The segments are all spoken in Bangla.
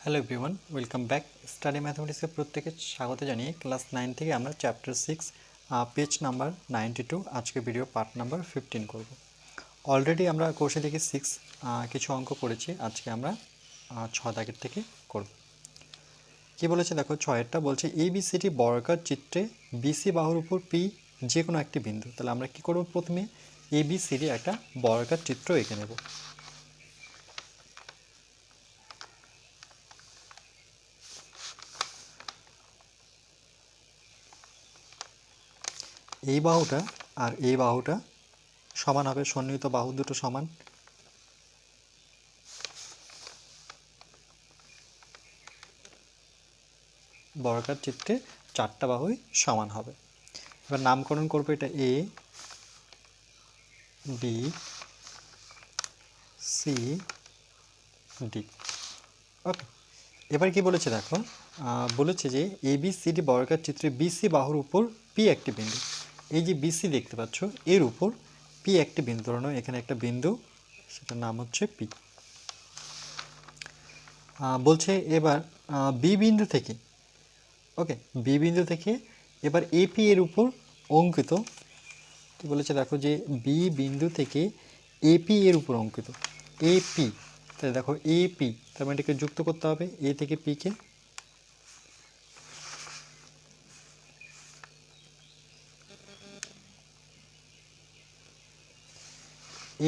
Hello everyone, welcome back. Study ম্যাথমেটিক্সে প্রত্যেকে স্বাগত জানিয়ে ক্লাস 9 থেকে আমরা চ্যাপ্টার 6 পেজ নাম্বার 92 আজকে ভিডিও পার্ট নাম্বার 15 করব। অলরেডি আমরা কোর্সে থেকে 6 কিছু অঙ্ক করেছি, আজকে আমরা 6 দাগের থেকে করব। কি বলেছে দেখো, 6এরটা বলছে এবিসিডি বর্গাকার চিত্রে বিসি বাহুর উপর পি যে কোনো একটি বিন্দু। তাহলে আমরা কি করব, প্রথমে এবিসিডি একটা বর্গাকার চিত্র এঁকে নেব। এই বাহুটা আর এই বাহুটা সমান হবে, সন্নিহিত বাহু দুটো সমান। বর্গাকার চিত্রে চারটা বাহুই সমান হবে। এবার নামকরণ করবো, এটা এ বি সি ডি। ওকে, এবার কি বলেছে দেখো, বলেছে যে এ বি সি ডি বর্গাকার চিত্রে বিসি বাহুর উপর পি একটি বিন্দু। এই যে বিসি দেখতে পাচ্ছ, এর উপর পি একটি বিন্দু ধরো, এখানে একটা বিন্দু, সেটার নাম হচ্ছে পি। বলছে এবার বি বিন্দু থেকে, ওকে, বি বিন্দু থেকে এবার এপি এর উপর অঙ্কিত, কি বলেছে দেখো, যে বি বিন্দু থেকে এপি এর উপর অঙ্কিত এপি। তাহলে দেখো এপি, তার মানে এটাকে যুক্ত করতে হবে এ থেকে পি কে।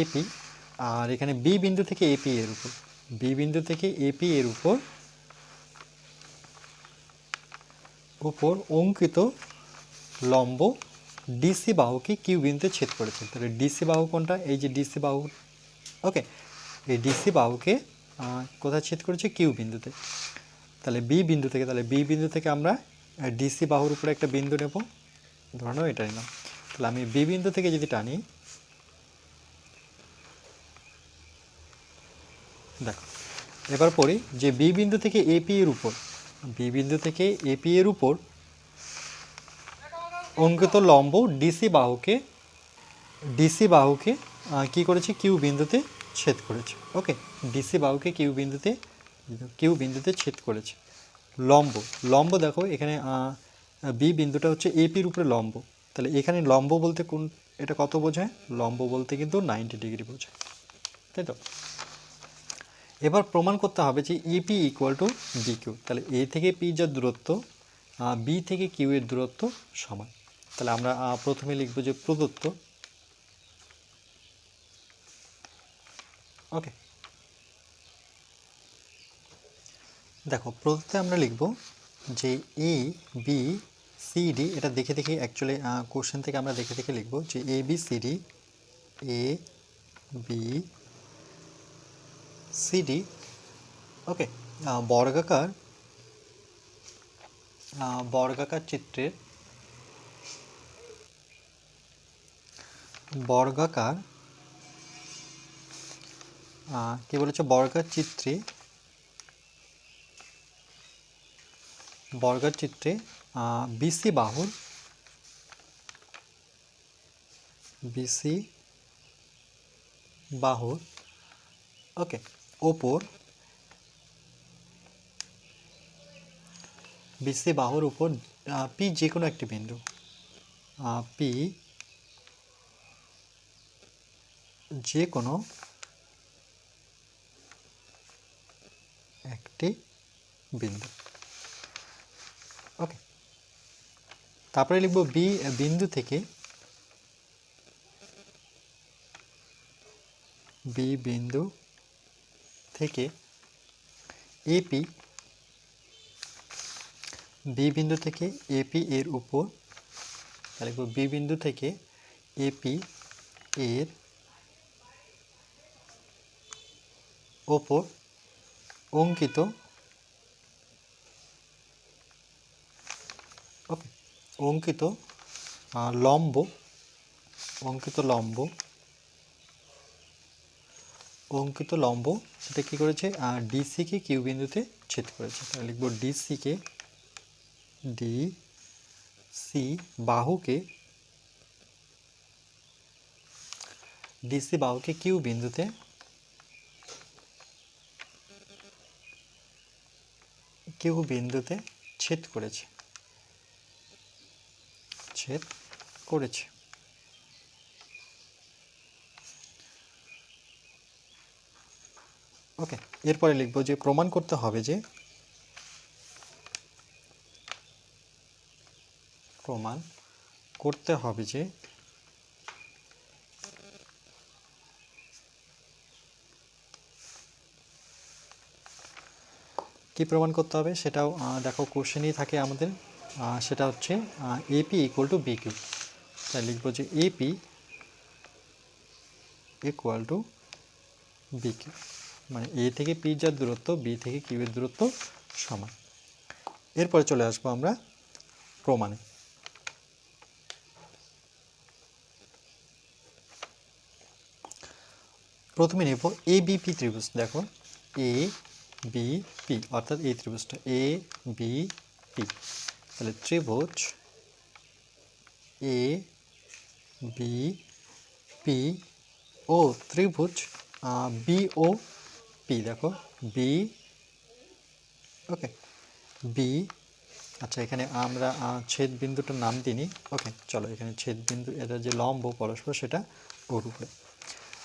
এপি, আর এখানে বি বিন্দু থেকে এপি এর উপর, বি বিন্দু থেকে এপি এর উপর অঙ্কিত লম্ব ডিসি বাহুকে কিউ বিন্দুতে ছেদ করেছে। তাহলে ডিসি বাহু কোনটা, এই যে ডিসি বাহু। ওকে, এই ডিসি বাহুকে কোথায় ছেদ করেছে, কিউ বিন্দুতে। তাহলে বি বিন্দু থেকে, তাহলে বি বিন্দু থেকে আমরা ডিসি বাহুর উপরে একটা বিন্দু নেব, ধরে নাও এটা নিলাম। তাহলে আমি বি বিন্দু থেকে যদি টানি, দেখো এবার পড়ি যে বি বিন্দু থেকে এপি এর উপর, বি বিন্দু থেকে এপি এর উপর অঙ্কিত লম্ব ডিসি বাহুকে কি করেছে, কিউ বিন্দুতে ছেদ করেছে। ওকে, ডিসি বাহুকে কিউ বিন্দুতে ছেদ করেছে। লম্ব, লম্ব দেখো এখানে বি বিন্দুটা হচ্ছে এপির উপরে লম্ব। তাহলে এখানে লম্ব বলতে কোন, এটা কত বোঝায়, লম্ব বলতে কিন্তু 90 ডিগ্রি বোঝায়, তাই তো। এবার প্রমাণ করতে হবে যে EP equal to B Q. তাহলে এ থেকে পি যার দূরত্ব, বি থেকে কিউ এর দূরত্ব সমান। তাহলে আমরা প্রথমে লিখব যে প্রদত্ত। ওকে, দেখো প্রদত্তে আমরা লিখব যে এ বি সি ডি, এটা দেখে দেখে অ্যাকচুয়ালি কোশ্চেন থেকে আমরা দেখে দেখে লিখব যে এ বি সি ডি, এ বি সি ডি। ওকে, বর্গাকার বর্গাকার চিত্রের বর্গাকার কি বলেছে, বর্গাকার চিত্রে বিসি বাহুর ওকে ওপর, বিসি বাহুর উপর পি যে কোনো একটি বিন্দু, পি যে কোনো একটি বিন্দু। ওকে, তারপরে লিখব বি বিন্দু থেকে, বি বিন্দু থেকে এপি, বি বিন্দু থেকে এপি এর উপর, তাহলে লিখব বি বিন্দু থেকে এপি এর ওপর অঙ্কিত, ওকে, অঙ্কিত লম্ব, অঙ্কিত লম্ব সেটা কি করেছে, ডিসিকে কিউ বিন্দুতে ছেদ করেছে। তাহলে লিখব ডিসিকে, ডিসি বাহুকে কিউ বিন্দুতে কিউ বিন্দুতে ছেদ করেছে, ছেদ করেছে। ওকে, এরপরে লিখব যে প্রমাণ করতে হবে যে, প্রমাণ করতে হবে যে কি প্রমাণ করতে হবে সেটাও দেখো কোশ্চেনই থাকে আমাদের, সেটা হচ্ছে AP equal to B Q. তাই লিখব যে AP equal to B Q, মানে এ থেকে পি যার দূরত্ব বি থেকে কিউ এর দূরত্ব সমান। এরপরে চলে আসবো আমরা প্রমাণে। প্রথমে নেব এ বিপি ত্রিভুজ। দেখো এ বি পি অর্থাৎ এই ত্রিভুজটা এ বি পি, তাহলে ত্রিভুজ এ বি পি ও ত্রিভুজ বি ও পি। দেখো বি, ওকে বি, আচ্ছা এখানে আমরা ছেদ বিন্দুটার নাম দিইনি। ওকে চলো, এখানে ছেদ বিন্দু এটা যে লম্ব পরস্পর সেটা ওর উপরে।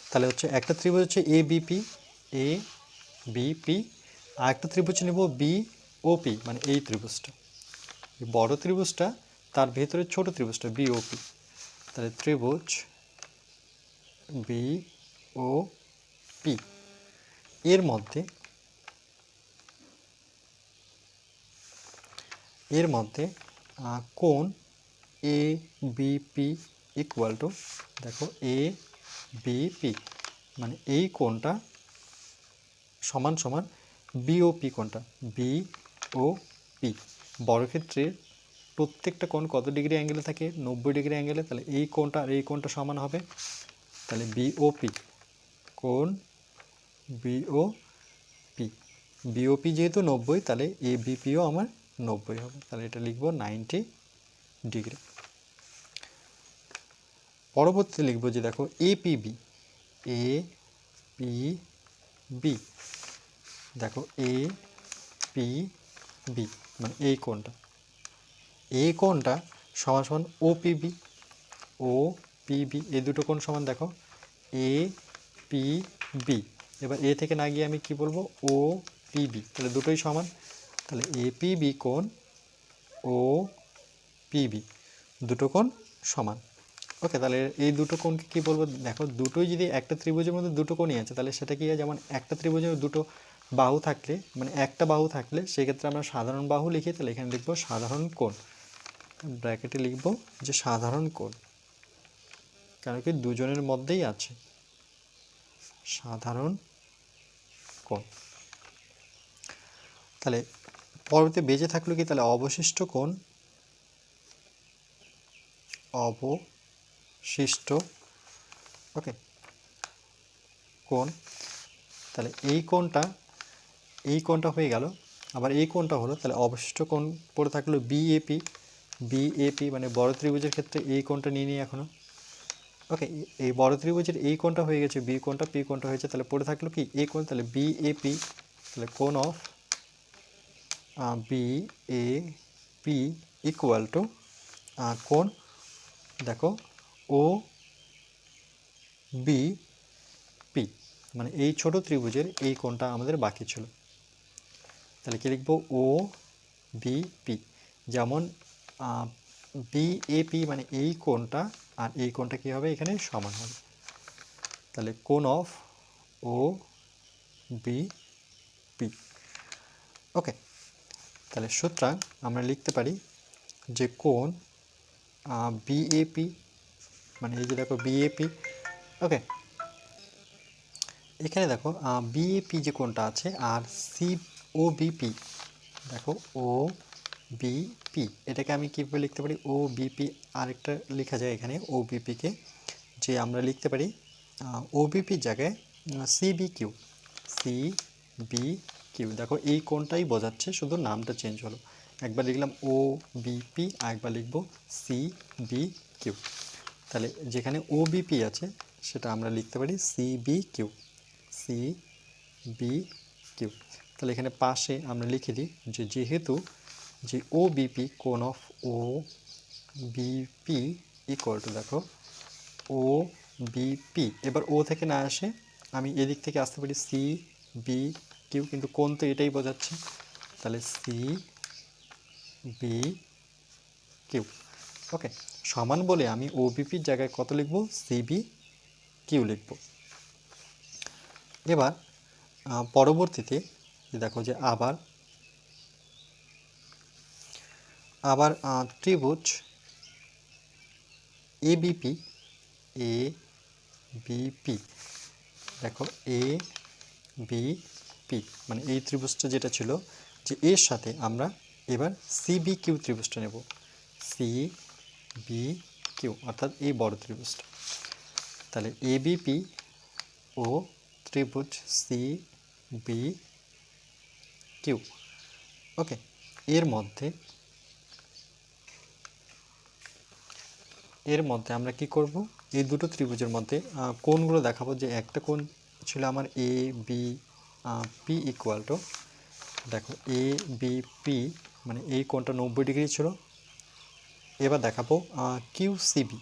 তাহলে হচ্ছে একটা ত্রিভুজ হচ্ছে এ বিপি, এ বিপি, আর একটা ত্রিভুজ নেব বি ও পি, মানে এই ত্রিভুজটা, এই বড় ত্রিভুজটা, তার ভেতরে ছোট ত্রিভুজটা বি ও পি। তাহলে ত্রিভুজ বি ও পি এর মধ্যে, এর মধ্যে কোণ এ বিপি ইকুয়াল টু, দেখো এ বিপি মানে এই কোণটা সমান সমান বিওপি কোণটা, বিওপি। বর্গক্ষেত্রের প্রত্যেকটা কোণ কত ডিগ্রি অ্যাঙ্গেলে থাকে? 90 ডিগ্রি অ্যাঙ্গেলে। তাহলে এই কোণটা আর এই কোণটা সমান হবে, তাহলে বিওপি কোণ বিওপি, বিওপি যেহেতু 90 তাহলে এ বিপিও আমার 90 হবে, তাহলে এটা লিখব 90 ডিগ্রি। পরবর্তীতে লিখব যে দেখো এপিবি, এ পি বি, দেখো এ পি বি মানে এই কোণটা, এই কোণটা সমান সমান ওপিবি, ও পিবি, এই দুটো কোণ সমান। দেখো এ পি বি, এবার এ থেকে না গিয়ে আমি কি বলবো? ও পিবি, তাহলে দুটোই সমান, তাহলে এ পিবি কোণ ও পিবি দুটো কোণ সমান। ওকে, তাহলে এই দুটো কোণকে কী বলবো? দেখো দুটোই যদি একটা ত্রিভুজের মধ্যে দুটো কোণই আছে তাহলে সেটা কি হয়? যেমন একটা ত্রিভুজের দুটো বাহু থাকলে, মানে একটা বাহু থাকলে সেক্ষেত্রে আমরা সাধারণ বাহু লিখি, তাহলে এখানে লিখবো সাধারণ কোণ, ব্র্যাকেটে লিখবো যে সাধারণ কোণ, কারণ কি দুজনের মধ্যেই আছে সাধারণ কোণ। তাহলে পরবর্তী বেঁচে থাকলো কি? তাহলে অবশিষ্ট কোণ, অবশিষ্ট, ওকে কোণ, তাহলে এই কোণটা, এই কোণটা হয়ে গেল, আবার এই কোণটা হলো, তাহলে অবশিষ্ট কোণ পড়ে থাকলো বিএপি, বিএপি মানে বড় ত্রিভুজের ক্ষেত্রে এই কোণটা নিয়ে নিই এখনো। ওকে, এই বড় ত্রিভুজের এই কোণটা হয়ে গেছে বি কোণটা, পি কোণটা হয়েছে, তাহলে পড়ে থাকলো কি এই কোণ, তাহলে বিএপি, তাহলে কোণ অফ বিএপি ইকুয়াল টু কোণ, দেখো ও বি পি, মানে এই ছোট ত্রিভুজের এই কোণটা আমাদের বাকি ছিল। তাহলে কি লিখবো? ও বিপি, যেমন বিএপি মানে এই কোণটা আর এই কোণটা কী হবে? এখানে সমান হবে, তাহলে কোণ অফ ও বিপি। ওকে, তাহলে সুতরাং আমরা লিখতে পারি যে কোণ বিএপি, মানে এই যে দেখো বিএপি, ওকে এখানে দেখো বিএপি যে কোণটা আছে আর সি ও বিপি, দেখো ও বিপি, এটাকে আমি কীভাবে লিখতে পারি? ও বিপি আরেকটা লেখা যায় এখানে, ও বিপিকে যে আমরা লিখতে পারি ও বিপির জায়গায় সিবি কিউ, সিবি কিউ। দেখো এই কোণটাই বোঝাচ্ছে, শুধু নামটা চেঞ্জ হলো, একবার লিখলাম ও বিপি আর একবার লিখবো সিবি কিউ। তাহলে যেখানে ও বিপি আছে সেটা আমরা লিখতে পারি সিবি কিউ, সিবি কিউ। তাহলে এখানে পাশে আমরা লিখে দিই যে যেহেতু যে ও বিপি কোণ of O BP equal to দেখো ও বিপি, এবার ও থেকে না আসে আমি এদিক থেকে আসতে পারি সি বি কিউ, কিন্তু কোণ তো এটাই বোঝাচ্ছে, তাহলে সি বি কিউ। ওকে, সমান বলে আমি ও বিপির জায়গায় কত লিখব, সিবি কিউ লিখব। এবার পরবর্তীতে দেখো যে আবার ত্রিভুজ এ বিপি দেখো এ বিপি মানে এই ত্রিভুজটা যেটা ছিল যে এর সাথে আমরা এবার সিবি কিউ ত্রিভুজটা নেব, সি বি কিউ অর্থাৎ এই বড় ত্রিভুজটা। তাহলে এ বিপি ও ত্রিভুজ সি বি কিউ। ওকে, এর মধ্যে আমরা কি করব, এই দুটো ত্রিভুজের মধ্যে কোণগুলো দেখাবো। যে একটা কোণ ছিল আমার A B P equal to, দেখো এ বি পি মানে এই কোণটা 90 ডিগ্রি ছিল। এবার দেখাবো কিউ সিবি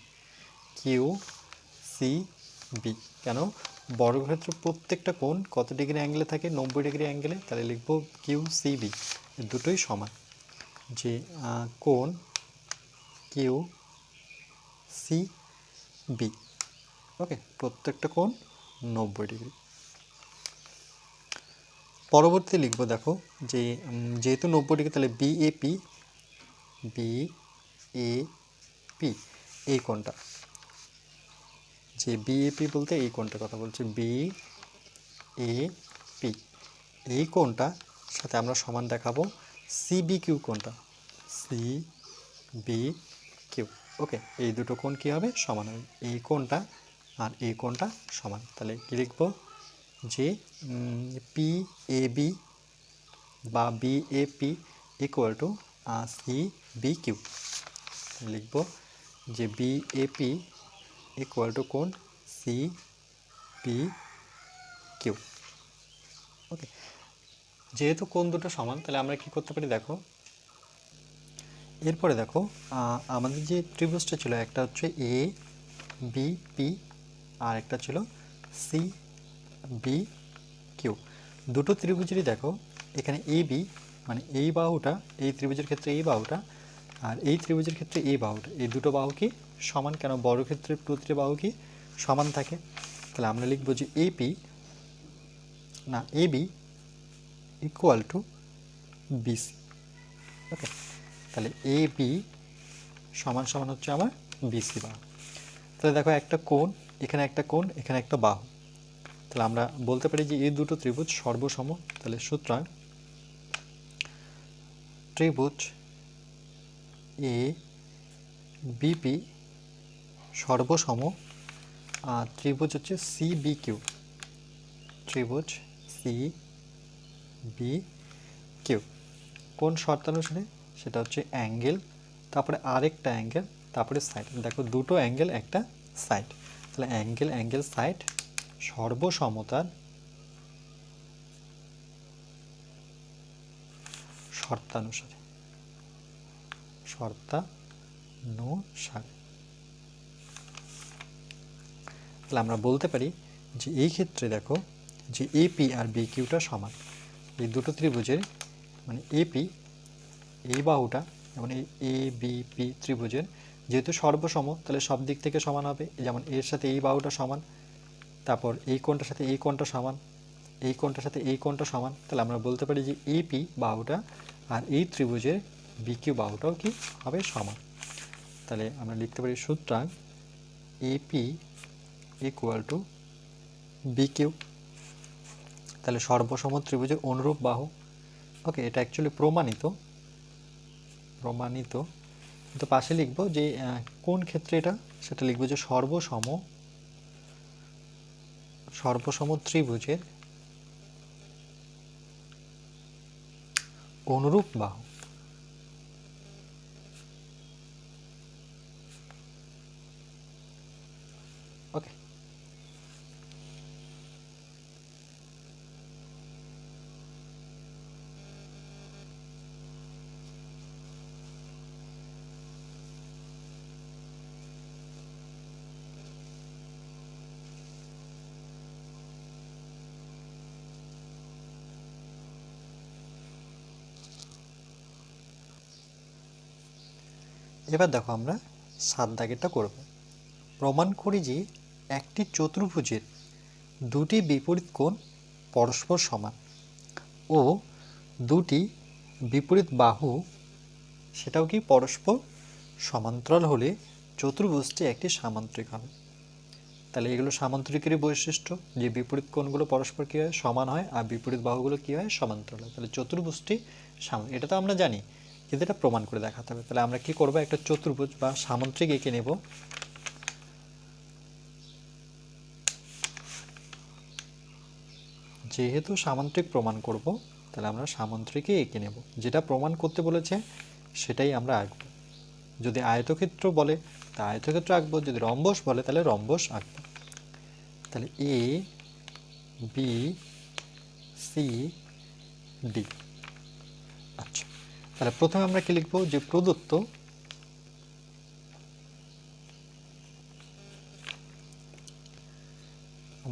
কেন, বর্গক্ষেত্র প্রত্যেকটা কোণ কত ডিগ্রি অ্যাঙ্গেলে থাকে, 90 ডিগ্রি অ্যাঙ্গেলে। তাহলে লিখব কিউ সিবি, দুটোই সমান, যে কোণ কিউ সি বি, ওকে, প্রত্যেকটা কোণ 90 ডিগ্রি। পরবর্তী লিখব দেখো যে যেহেতু 90 ডিগ্রি তাহলে বিএপি এই কোণটা, যে বিএপি বলতে এই কোণটার কথা বলছি, বিএপি এই কোণটা সাথে আমরা সমান দেখাবো সিবি কিউ কোণটা, সিবি কিউ। ওকে, এই দুটো কোণ কী হবে, সমান হবে, এই কোণটা আর এই কোণটা সমান। তাহলে কী লিখব, যে পি এ বি বা BAP equal to C B Q. লিখব যে বিএপি ইকুয়াল টু কোণ সি বি কিউ। ওকে, যেহেতু কোণ দুটো সমান তাহলে আমরা কি করতে পারি দেখো, এরপরে দেখো আমাদের যে ত্রিভুজটা ছিল একটা হচ্ছে এ বি পি আর একটা ছিল সি বি কিউ। দুটো ত্রিভুজেরই দেখো এখানে এ বি মানে এই বাহুটা, এই ত্রিভুজের ক্ষেত্রে এই বাহুটা আর এই ত্রিভুজের ক্ষেত্রে এই বাহুটা, এই দুটো বাহু কি সমান, কেন বর্গক্ষেত্রের প্রতিটি বাহু কি সমান থাকে। তাহলে আমরা লিখব যে এবি ইকুয়াল টু বিসি। ওকে, তাহলে এ বি সমান সমান হচ্ছে আমার বিসি বাহু। তাহলে দেখো একটা কোণ, এখানে একটা কোণ, এখানে একটা বাহু, তাহলে আমরা বলতে পারি যে এই দুটো ত্রিভুজ সর্বসম। তাহলে সুতরাং ত্রিভুজ এ বিপি সর্বসম ত্রিভুজ হচ্ছে সি বি কিউ, ত্রিভুজ সি বি কিউ। কোন শর্তানুসারে, সেটা হচ্ছে অ্যাঙ্গেল, তারপরে আরেকটা অ্যাঙ্গেল, তারপরে সাইড। দেখো দুটো অ্যাঙ্গেল একটা সাইড, তাহলে অ্যাঙ্গেল সাইড সর্বসমতার শর্তানুসারে। তাহলে আমরা বলতে পারি যে এই ক্ষেত্রে দেখো যে এপি আর বি কিউটা সমান, এই দুটো ত্রিভুজের মানে এপি এই বাহুটা যেমন এ বি পি ত্রিভুজের যেহেতু সর্বসম তাহলে সব দিক থেকে সমান হবে, যেমন এর সাথে এই বাহুটা সমান, তারপর এই কোণটার সাথে এই কোণটা সমান, এই কোণটার সাথে এই কোণটা সমান। তাহলে আমরা বলতে পারি যে এপি বাহুটা আর এই ত্রিভুজের বিকিউ বাহুটাও কি হবে সমান। তাহলে আমরা লিখতে পারি সুতরাং এপি ইকুয়াল টু বিকিউ, তাহলে সর্বসম ত্রিভুজের অনুরূপ বাহু। ওকে, এটা অ্যাকচুয়ালি প্রমাণিত, কিন্তু পাশে লিখব যে কোন ক্ষেত্রে এটা, সেটা লিখব যে সর্বসম ত্রিভুজের অনুরূপ বাহু। ওকে, এবার দেখো আমরা 7 দাগেরটা করব। প্রমাণ করি যে একটি চতুর্ভুজের দুটি বিপরীত কোণ পরস্পর সমান ও দুটি বিপরীত বাহু সেটাও কি পরস্পর সমান্তরাল হলে চতুর্ভুজটি একটি সামান্তরিক হবে। তাহলে এগুলো সামান্তরিকেরই বৈশিষ্ট্য, যে বিপরীত কোণগুলো পরস্পর কী হয়, সমান হয়, আর বিপরীত বাহুগুলো কী হয়, সমান্তরাল হয়। তাহলে চতুর্ভুজটি সামান্তরিক, এটা তো আমরা জানি, কিন্তু এটা প্রমাণ করে দেখাতে হবে। তাহলে আমরা কি করব, একটা চতুর্ভুজ বা সামান্তরিক এঁকে নেব। যেহেতু সামান্তরিক প্রমাণ করব, তাহলে আমরা সামান্তরিকে এঁকে নেব। যেটা প্রমাণ করতে বলেছে সেটাই আমরা আঁকব। যদি আয়তক্ষেত্র বলে তা আয়তক্ষেত্র আঁকবো, যদি রম্বস বলে তাহলে রম্বস আঁকবো। তাহলে এ বি সি ডি। আচ্ছা, তাহলে প্রথমে আমরা কি লিখবো, যে প্রদত্ত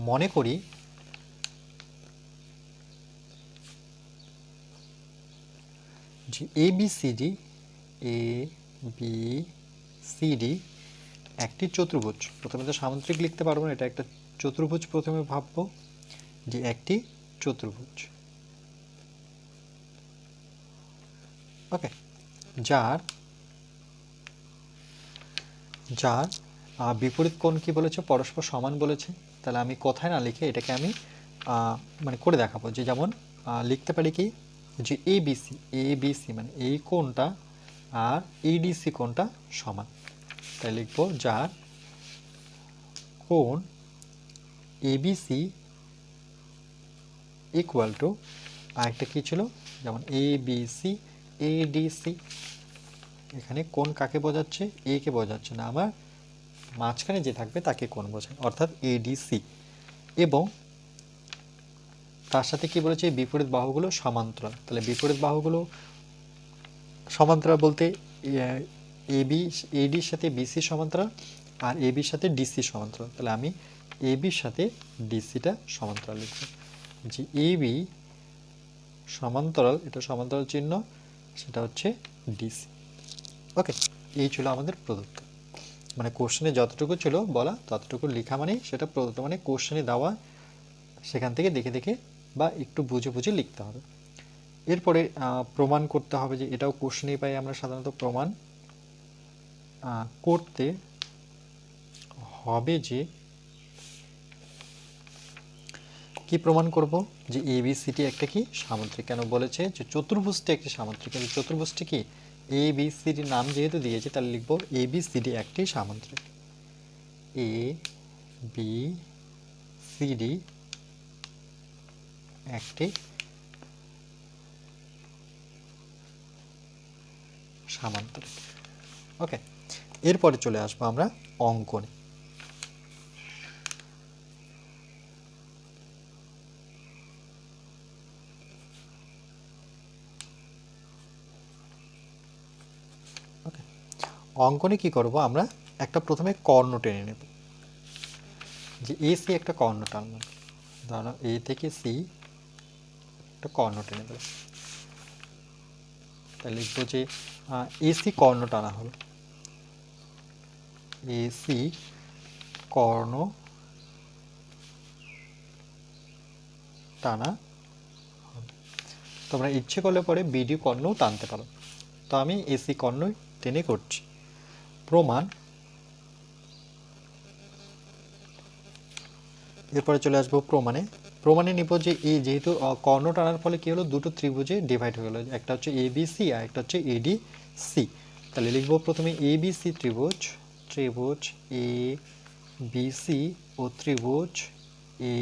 মনে করি যে এ বি সি ডি একটি চতুর্ভুজ। প্রথমে তো সামান্তরিক লিখতে পারবো না, এটা একটা চতুর্ভুজ প্রথমে ভাববো, যে একটি চতুর্ভুজ, ওকে, যার যার বিপরীত কোণ কি বলেছে, পরস্পর সমান বলেছে। তাহলে আমি কথায় না লিখে এটাকে আমি মানে করে দেখাবো, যে যেমন লিখতে পারি কি, যে এবিসি মানে এই কোণটা আর এডিসি কোণটা সমান। তাই লিখবো যার কোণ এবিসি ইকুয়াল টু, আরেকটা কী ছিল, যেমন এবিসি এডিসি। এখানে কোণ কাকে বোঝাচ্ছে, এ কে বোঝাচ্ছে না, আমার মাঝখানে যে থাকবে তাকে কোণ বোঝায়, অর্থাৎ এডিসি। এবং তার সাথে কি বলেছে, বিপরীত বাহুগুলো সমান্তরাল। তাহলে বিপরীত বাহুগুলো সমান্তরাল বলতে এডির সাথে বিসি সমান্তরাল, আর এবির সাথে ডিসি সমান্তরাল। তাহলে আমি এবির সাথে ডিসিটা সমান্তরাল লিখব, যে এবি সমান্তরাল, এটা সমান্তরাল চিহ্ন, সেটা হচ্ছে ডিসি। ওকে, এই ছিল আমাদের প্রদত্ত। মানে কোশ্চেনে যতটুকু ছিল বলা ততটুকু লেখা, মানে সেটা প্রদত্ত, মানে কোশ্চেনে দেওয়া, সেখান থেকে দেখে দেখে বা একটু বুঝে বুঝে লিখতে হবে। এরপরে প্রমাণ করতে হবে, যে এটাও কোশ্চেনেই পাই আমরা সাধারণত। প্রমাণ করতে হবে যে, কি প্রমাণ করব, যে এবিসিটি একটা কি সামান্তরিক। কেন বলেছে যে চতুর্ভুজটি একটি সামান্তরিক, কিন্তু চতুর্ভুজটি কি, এ বি সিডি নাম যেহেতু দিয়েছে, তাহলে লিখব এ বি সিডি একটি সামান্তরিক। এ বি সিডি একটি সামান্তরিক। ওকে, এরপরে চলে আসবো আমরা অঙ্কনে। ওকে, অঙ্কনে কি করব, আমরা একটা প্রথমে কর্ণ টেনে নেব, যে এ সি একটা কর্ণ টানলাম, ধরো এ থেকে সি একটা কর্ণ টেনে দেব। তাহলে লিখবো যে এসি কর্ণ টানা হলো, এসি কর্ণ টানা। তোমরা ইচ্ছে করলে পরে বিডি কর্ণও টানতে পারো, তো আমি এসি কর্ণই টেনে করছি। প্রমাণ, এরপরে চলে আসবো প্রমাণে নিব যে এই যেহেতু কর্ণ টানার ফলে কি হলো, দুটো ত্রিভুজে ডিভাইড হয়ে গেলো, একটা হচ্ছে এবিসি আর একটা হচ্ছে এডিসি। তাহলে লিখবো প্রথমে এবিসি ত্রিভুজ এ বিসি ও ত্রিভুজ এ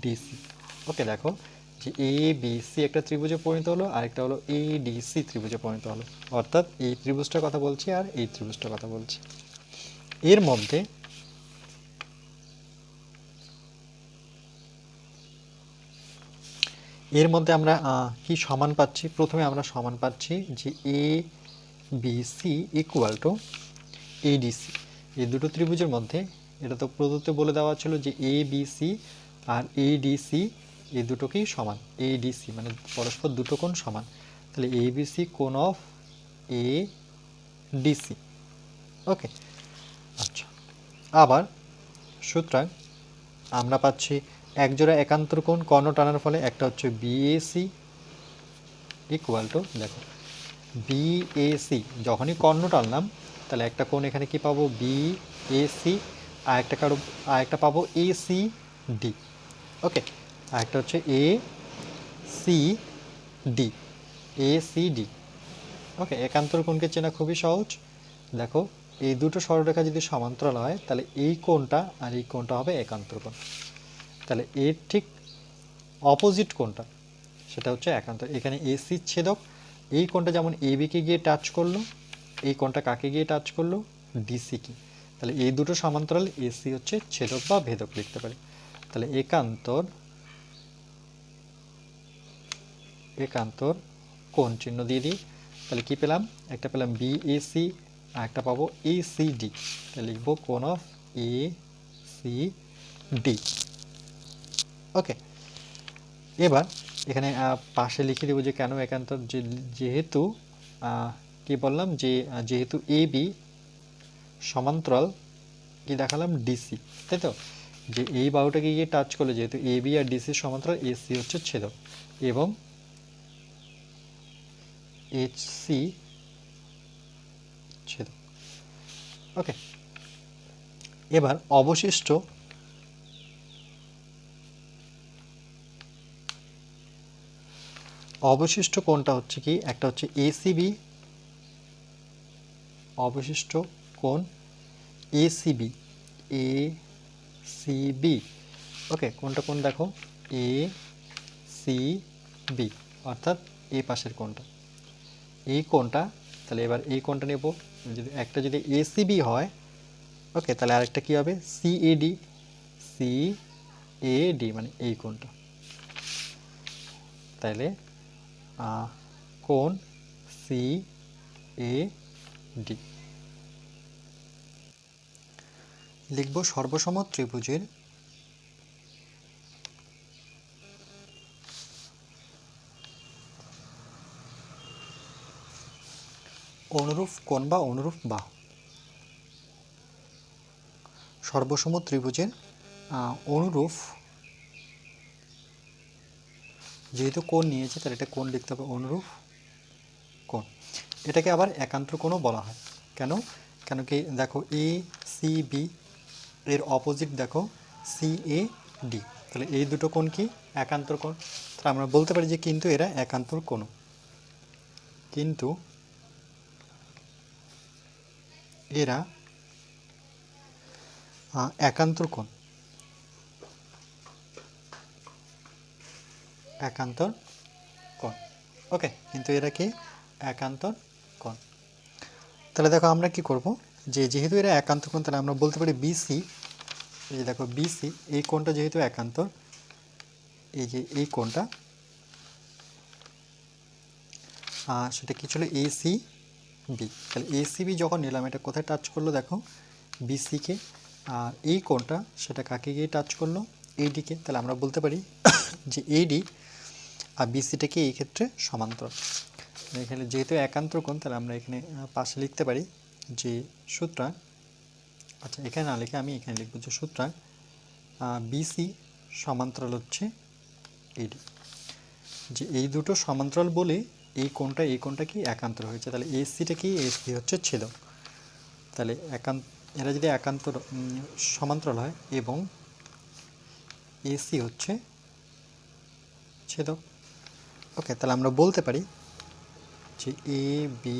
ডিসি। ওকে, দেখো যে এ বিসি একটা ত্রিভুজে পরিণত হলো, আরেকটা হলো এ ডিসি ত্রিভুজে পরিণত হলো, অর্থাৎ এই ত্রিভুজটার কথা বলছি আর এই ত্রিভুজটার কথা বলছি। এর মধ্যে আমরা কি সমান পাচ্ছি, প্রথমে আমরা সমান পাচ্ছি যে এ বিসি ইকুয়াল টু এডিসি। এই দুটো ত্রিভুজের মধ্যে, এটা তো প্রদত্ত বলে দেওয়া ছিল যে এ বিসি আর এডিসি এই দুটোকেই সমান, এডিসি মানে পরস্পর দুটো কোণ সমান। তাহলে এবিসি কোণ অফ এ ডিসি, ওকে, আচ্ছা। আবার সুতরাং আমরা পাচ্ছি একজোড়া একান্তর কোণ কর্ণ টানার ফলে একটা হচ্ছে বিএসি ইকুয়াল টু, দেখো বিএসি যখনই কর্ণ টানলাম তাহলে একটা কোণ এখানে কি পাবো, বিএসি, আর একটা পাবো এসিডি। ওকে, আর একটা হচ্ছে এসিডি, এসিডি। ওকে, একান্তর কোণকে চেনা খুবই সহজ। দেখো এই দুটো সরলরেখা যদি সমান্তরাল হয় তাহলে এই কোণটা আর এই কোণটা হবে একান্তর কোণ। তাহলে এর ঠিক অপোজিট কোণটা সেটা হচ্ছে একান্তর। এখানে এসি ছেদক, এই কোণটা যেমন এবিকে গিয়ে টাচ করলো, এই কোণটা কাকে গিয়ে টাচ করলো, ডিসি কি। তাহলে এই দুটো সমান্তরাল, এসি হচ্ছে ছেদক বা ভেদক লিখতে পারি। তাহলে একান্তর, একান্তর কোণ চিহ্ন দিয়ে দিই। তাহলে কি পেলাম, একটা পেলাম বিএসি আর একটা পাবো এসিডি। তাহলে লিখবো কোণ অফ এসিডি। ওকে, এবার এখানে পাশে লিখে দেবো যে কেন একান্তর, যেহেতু কি বললাম যে যেহেতু এ বি সমান্তরাল কি দেখালাম, ডিসি, তাই তো, যে এই বাহুটাকে গিয়ে টাচ করলে যেহেতু এ বি আর ডিসি সমান্তরাল, এসি হচ্ছে ছেদক এবং এইচসি ছেদক। ওকে, এবার অবশিষ্ট কোণটা হচ্ছে কি, একটা হচ্ছে এসিবি, অবশিষ্ট কোণ এসিবি, এসিবি। ওকে, কোনটা কোণ দেখো, এ সি বি, অর্থাৎ এই পাশের কোণটা, এই কোণটা। তাহলে এবার এই কোণটা নেব, যদি একটা যদি এসিবি হয়, ওকে, তাহলে আরেকটা কি হবে, সিএডি, সিএডি মানে এই কোণটা। তাহলে কোণ সি এ ডি। লিখব সর্বসম ত্রিভুজের অনুরূপ কোণ বা অনুরূপ বাহু। সর্বসম ত্রিভুজের অনুরূপ, যেহেতু কোণ নিয়েছে তাহলে এটা কোণ লিখতে হবে, অনুরূপ কোণ। এটাকে আবার একান্তর কোণও বলা হয়। কেন, কেন কি দেখো এ সি বি এর অপোজিট দেখো সি এ ডি, তাহলে এই দুটো কোণ কি একান্তর কোণ। তাহলে আমরা বলতে পারি যে কিন্তু এরা একান্তর কোণ, কিন্তু এরা একান্তর কোণ, একান্তর কোণ। ওকে, কিন্তু এরা কি একান্তর কোণ। তাহলে দেখো আমরা কি করব, যে যেহেতু এরা একান্তর কোণ তাহলে আমরা বলতে পারি বিসি, এই যে দেখো বিসি, এই কোণটা যেহেতু একান্তর, এই যে এই কোণটা সেটা কি ছিল, এসি বি। তাহলে এসিবি যখন নিলাম এটা কোথায় টাচ করলো, দেখো বিসিকে, আর এই কোণটা সেটা কাকে গিয়ে টাচ করলো, এইডিকে। তাহলে আমরা বলতে পারি যে এডি আর বিসিটাকে এই ক্ষেত্রে সমান্তরাল। এখানে যেহেতু একান্তর কোণ তাহলে আমরা এখানে পাশে লিখতে পারি যে সুতরাং, আচ্ছা এখানে না লিখে আমি এখানে লিখব যে সুতরাং বিসি সমান্তরাল হচ্ছে এডি। যে এই দুটো সমান্তরাল বলে এই কোণটা কি একান্তর হয়েছে। তাহলে এসিটা কি, এসি হচ্ছে ছেদক। তাহলে এরা যদি একান্তর সমান্তরাল হয় এবং এসি হচ্ছে ছেদক। ওকে, তাহলে আমরা বলতে পারি যে এ বি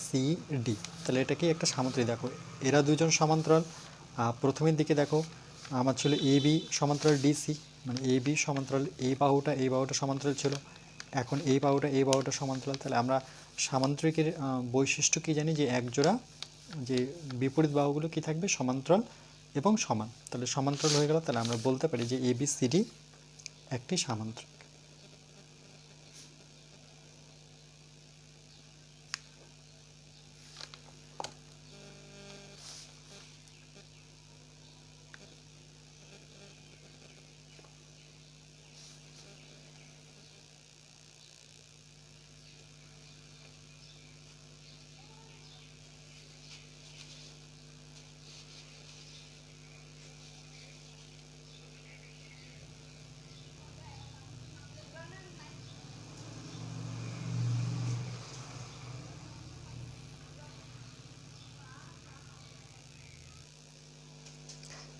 সি ডি, তাহলে এটা কি একটা সামান্তরিক। দেখো এরা দুজন সমান্তরাল, প্রথমের দিকে দেখো আমার ছিল এ বি সমান্তরাল ডিসি, মানে এ বি সমান্তরাল এই বাহুটা সমান্তরাল ছিল, এখন এই বাহুটা সমান্তরাল। তাহলে আমরা সামান্তরিকের বৈশিষ্ট্য কি জানি, যে একজোড়া যে বিপরীত বাহুগুলো কি থাকবে, সমান্তরাল এবং সমান। তাহলে সমান্তরাল হয়ে গেল, তাহলে আমরা বলতে পারি যে এ বি সি ডি একটি সামান্তরিক।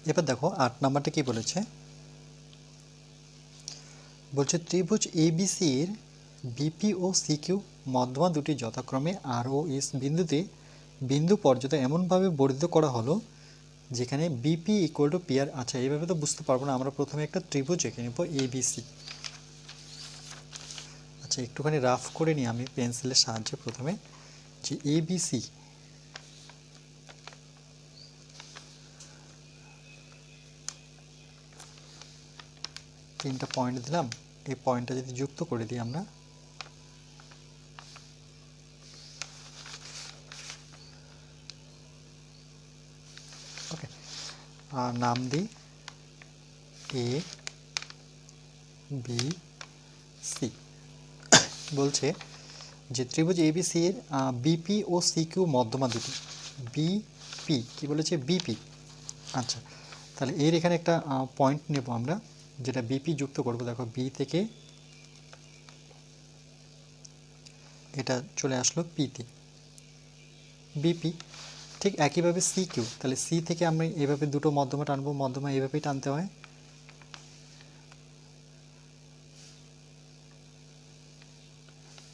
এবার দেখো 8 নাম্বারটা কি বলেছে, বলছে ত্রিভুজ এবিসি এর বিপি ও সিকিউ মধ্যমা দুটি যথাক্রমে আর ও এস বিন্দুতে বিন্দু পর্যন্ত এমনভাবে বর্ধিত করা হলো যেখানে BP equal two P R. আচ্ছা, এইভাবে তো বুঝতে পারবো না, আমরা প্রথমে একটা ত্রিভুজ এঁকে নেব এবিসি। আচ্ছা, একটুখানি রাফ করে নিই আমি পেন্সিলের সাহায্যে প্রথমে, যে এবিসি তিনটা পয়েন্ট দিলাম, এই পয়েন্টটা যদি যুক্ত করে দিই আমরা, ওকে, আর নাম দিই এ বি সি। বলছে যে ত্রিভুজ এবিসি এর বিপি ও সিকিউ মধ্যমা দুটি, বিপি কি বলেছে, বিপি। আচ্ছা, তাহলে এর এখানে একটা পয়েন্ট নেব আমরা, যেটা বিপি যুক্ত করব। দেখো বি থেকে এটা চলে আসলো পিতে, বিপি। ঠিক একইভাবে সি কিউ, তাহলে সি থেকে আমরা এভাবে দুটো মধ্যমা টানবো, মধ্যমা এভাবেই টানতে হয়।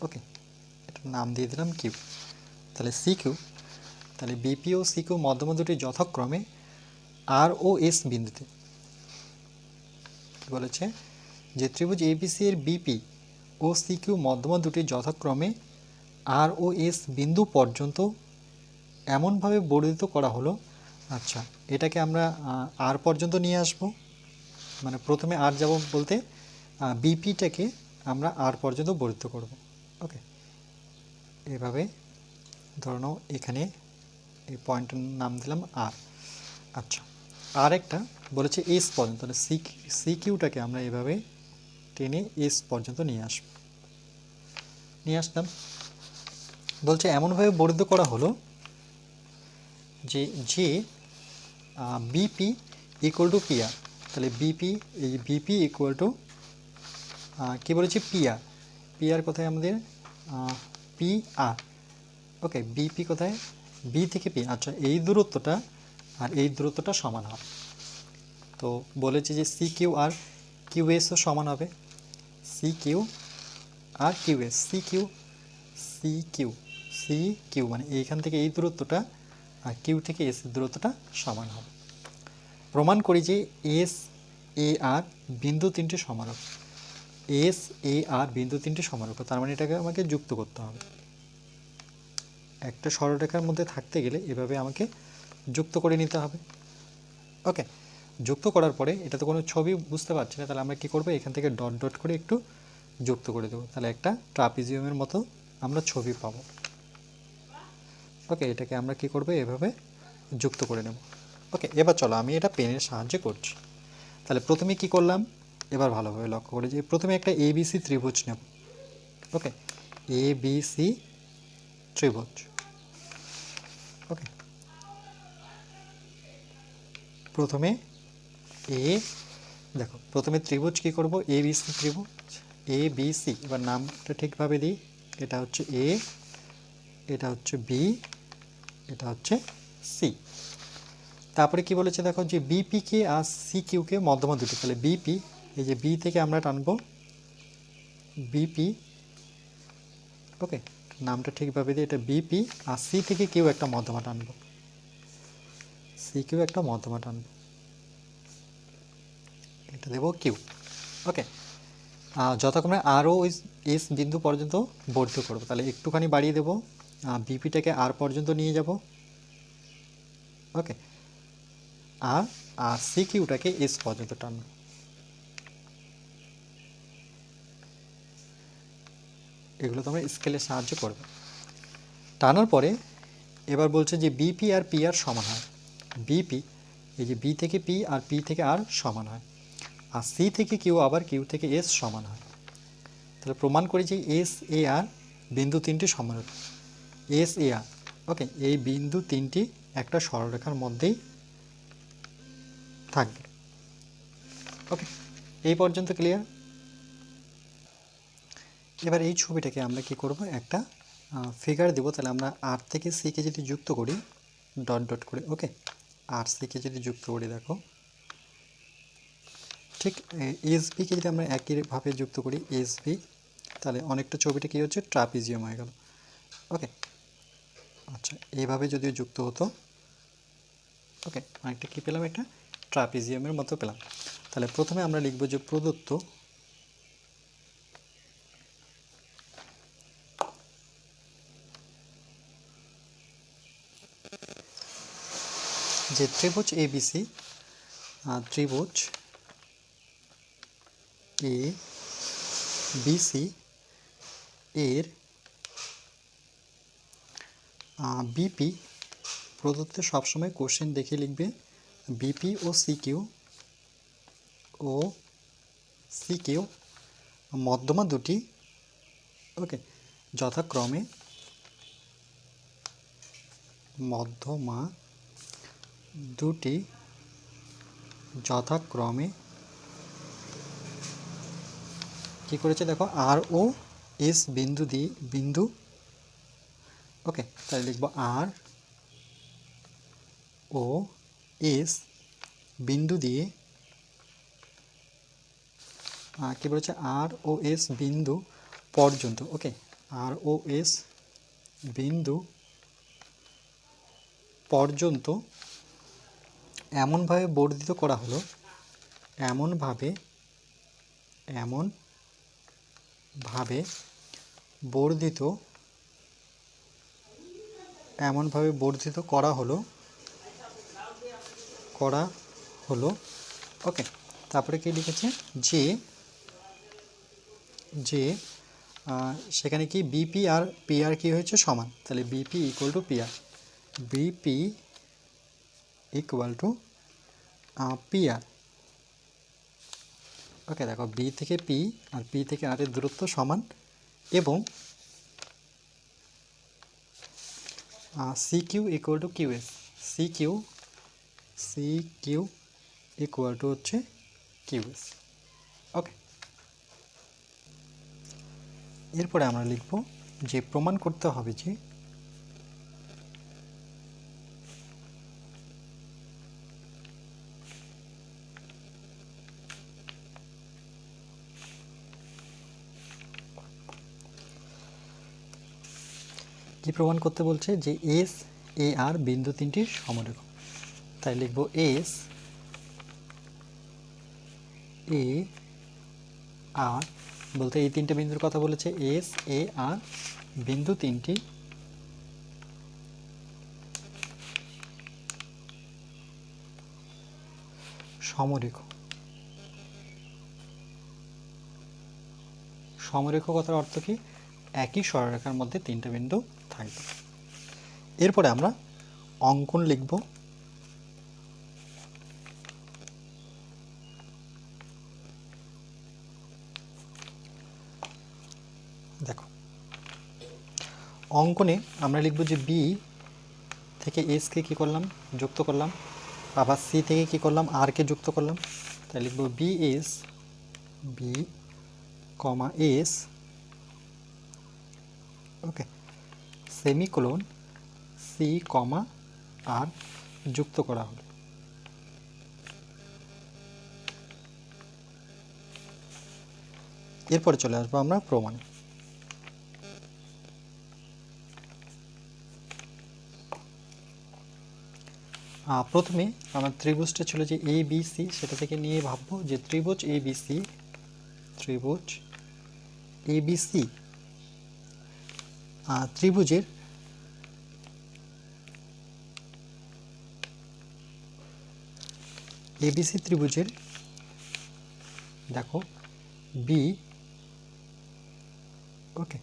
ওকে, এটার নাম দিয়ে দিলাম কিউ। তাহলে সি কিউ, তাহলে বিপি ও সি কিউ মধ্যমা দুটি যথাক্রমে আর ও এস বিন্দুতে, কি বলেছে যে ত্রিভুজ এবিসি এর বিপি ও সি কিউ মধ্যমা দুটি যথাক্রমে আর ও এস বিন্দু পর্যন্ত এমনভাবে বর্ধিত করা হলো। আচ্ছা, এটাকে আমরা আর পর্যন্ত নিয়ে আসব, মানে প্রথমে আর যাব বলতে বিপিটাকে আমরা আর পর্যন্ত বর্ধিত করব। ওকে, এভাবে ধরে নাও, এখানে এই পয়েন্টের নাম দিলাম আর। আচ্ছা, আর একটা বলেছে এস পর্যন্ত, তাহলে সি কিউটাকে আমরা এভাবে টেনে এস পর্যন্ত নিয়ে আসলাম। বলছে এমনভাবে বর্ধিত করা হলো যে বিপি ইকুয়াল টু পিআর। তাহলে বিপি, এই বিপি ইকুয়াল টু কী বলেছি, পিআর। পিআর কোথায় আমাদের, পিআর। ওকে, বিপি কোথায়, বি থেকে পি। আচ্ছা, এই দূরত্বটা আর এই দূরত্বটা সমান হবে। তো বলেছি যে সি কিউ আর কিউএসও সমান হবে, C Q R QS, C Q মানে এইখান থেকে এই দূরত্বটা আর কিউ থেকে এস এর দূরত্বটা সমান হবে। প্রমাণ করি যে এস এ আর বিন্দু তিনটি সমারক, এস এ আর বিন্দু তিনটি সমারক, তার মানে এটাকে আমাকে যুক্ত করতে হবে। একটা সরলরেখার মধ্যে থাকতে গেলে এভাবে আমাকে যুক্ত করে নিতে হবে। ওকে, যুক্ত করার পরে এটা তো কোনো ছবি বুঝতে পারছি না, তাহলে আমরা কী করবো, এখান থেকে ডট ডট করে একটু যুক্ত করে দেবো, তাহলে একটা ট্রাপিজিয়ামের মতো আমরা ছবি পাবো। ওকে, এটাকে আমরা কি করবো, এভাবে যুক্ত করে নেব। ওকে, এবার চলো আমি এটা পেনের সাহায্যে করছি। তাহলে প্রথমে কি করলাম, এবার ভালোভাবে লক্ষ্য করে, যে প্রথমে একটা এবিসি ত্রিভুজ নেব। ওকে, এবিসি ত্রিভুজ। ওকে, প্রথমে দেখো প্রথমে ত্রিভুজ কি করব, এবিসি ত্রিভুজ, এবিসি। এবার নামটা ঠিকভাবে দিই, এটা হচ্ছে এ, এটা হচ্ছে বি, এটা হচ্ছে সি। তারপরে কি বলেছে দেখো, যে বিপিকে আর সি কিউকে মধ্যমা দুটি, তাহলে বিপি, এই যে বি থেকে আমরা টানবো বিপি। ওকে, নামটা ঠিকভাবে দিই, এটা বিপি, আর সি থেকে কিউ একটা মধ্যমা টানবো, সি কিউ একটা মধ্যমা টানবো, এটা দেবো কিউ। ওকে, যথাক্রমে আরও এস বিন্দু পর্যন্ত বর্ধিত করবো, তাহলে একটুখানি বাড়িয়ে দেবো, বিপিটাকে আর পর্যন্ত নিয়ে যাব। ওকে, আর সি কিউটাকে এস পর্যন্ত টানবো। এগুলো তোমরা স্কেলের সাহায্যে করবে। টানার পরে এবার বলছে যে বিপি আর পি আর সমান হয়, বিপি, এই যে বি থেকে পি আর পি থেকে আর সমান হয়, আর সি থেকে কিউ আবার কিউ থেকে এস সমান হয়। তাহলে প্রমাণ করি যে এস এ আর বিন্দু তিনটি সমান, এস এ আর। ওকে, এই বিন্দু তিনটি একটা সরলরেখার মধ্যেই থাকবে। ওকে, এই পর্যন্ত ক্লিয়ার। এবার এই ছবিটাকে আমরা কি করব, একটা ফিগার দেব। তাহলে আমরা আর থেকে সিকে যদি যুক্ত করি ডট ডট করে, ওকে, আর সিকে যদি যুক্ত করি, দেখো ঠিক এস বিকে যদি আমরা একইভাবে যুক্ত করি এস বি, তাহলে অনেকটা ছবিটা কী হচ্ছে ট্রাপিজিয়াম হয়ে গেল। ওকে, আচ্ছা এইভাবে যদি যুক্ত হতো, ওকে অনেকটা কী পেলাম, একটা ট্রাপিজিয়ামের মতো পেলাম। তাহলে প্রথমে আমরা লিখব যে প্রদত্ত যে ত্রিভুজ এবিসি, ত্রিভুজ এ বিসি এর বিপি প্রদত্ত, সবসময় কোশ্চেন দেখে লিখবে বিপি ও সিকিউ মধ্যমা দুটি, ওকে, যথাক্রমে মধ্যমা দুটি যথাক্রমে কী করেছে দেখো আর ও এস বিন্দু, ওকে, তাহলে লিখব আর ও এস বিন্দু দিয়ে কী বলেছে আর ও এস বিন্দু পর্যন্ত, ওকে, আর ও এস বিন্দু পর্যন্ত এমনভাবে বর্ধিত করা হলো, এমনভাবে বর্ধিত করা হলো, ওকে। তারপরে কি লিখেছে যে সেখানে কি বিপি আর পিআর কি হয়েছে সমান, তাহলে BP equal to PR, BP equal to PR, okay. দেখো বি থেকে পি আর পি থেকে আর এর দূরত্ব সমান, এবং CQ equal to QS, CQ equal to হচ্ছে কিউএস, ওকে। এরপরে আমরা লিখব যে প্রমাণ করতে হবে যে কি প্রমাণ করতে বলছে, যে এস এ আর বিন্দু তিনটির সমরেখ, তাই লিখব এস এ আর বলতে এই তিনটে বিন্দুর কথা বলেছে, এস এ আর বিন্দু তিনটি সমরেখ। সমরেখ কথার অর্থ কি, একই সরলরেখার মধ্যে তিনটা বিন্দু থাকবে। এরপরে আমরা অঙ্কন লিখব। দেখো অঙ্কনে আমরা লিখব যে বি থেকে এসকে কী করলাম, যুক্ত করলাম, আবার সি থেকে কী করলাম, আরকে যুক্ত করলাম, তাই লিখব বি কমা এস, ওকে, সেমিকোলন সি কমা আর যুক্ত করা হলো। এরপরে চলে আসবো আমরা প্রমাণে। প্রথমে আমার ত্রিভুজটা ছিল যে এ বি সি, সেটা থেকে নিয়ে ভাববো যে ত্রিভুজ এ বি সি ত্রিভুজের এবিসি ত্রিভুজের দেখো বি, ওকে,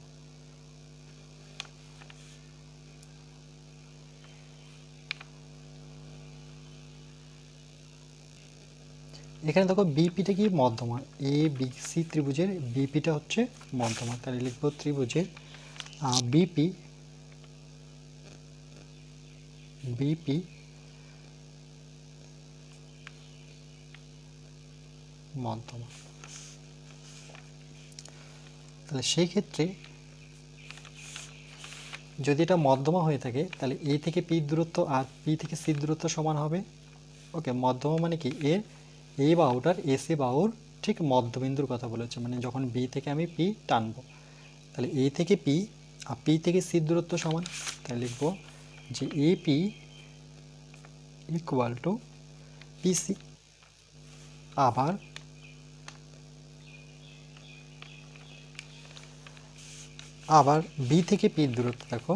এখানে দেখো বিপিটা কি মধ্যমা, এ বি সি ত্রিভুজের বিপিটা হচ্ছে মধ্যমা, তাহলে লিখব ত্রিভুজের বিপি মধ্যমা। তাহলে সেই ক্ষেত্রে যদি এটা মধ্যমা হয়ে থাকে, তাহলে এ থেকে পি দূরত্ব আর পি থেকে সি দূরত্ব সমান হবে, ওকে। মধ্যমা মানে কি, এর এই বাহুটার এসি বাহুর ঠিক মধ্যবিন্দুর কথা বলেছে, মানে যখন বি থেকে আমি পি টানবো, তাহলে এ থেকে পি আর পি থেকে সি দূরত্ব সমান, তাই লিখব যে এ পি ইকুয়াল টু পিসি। আবার বি থেকে পির দূরত্ব দেখো,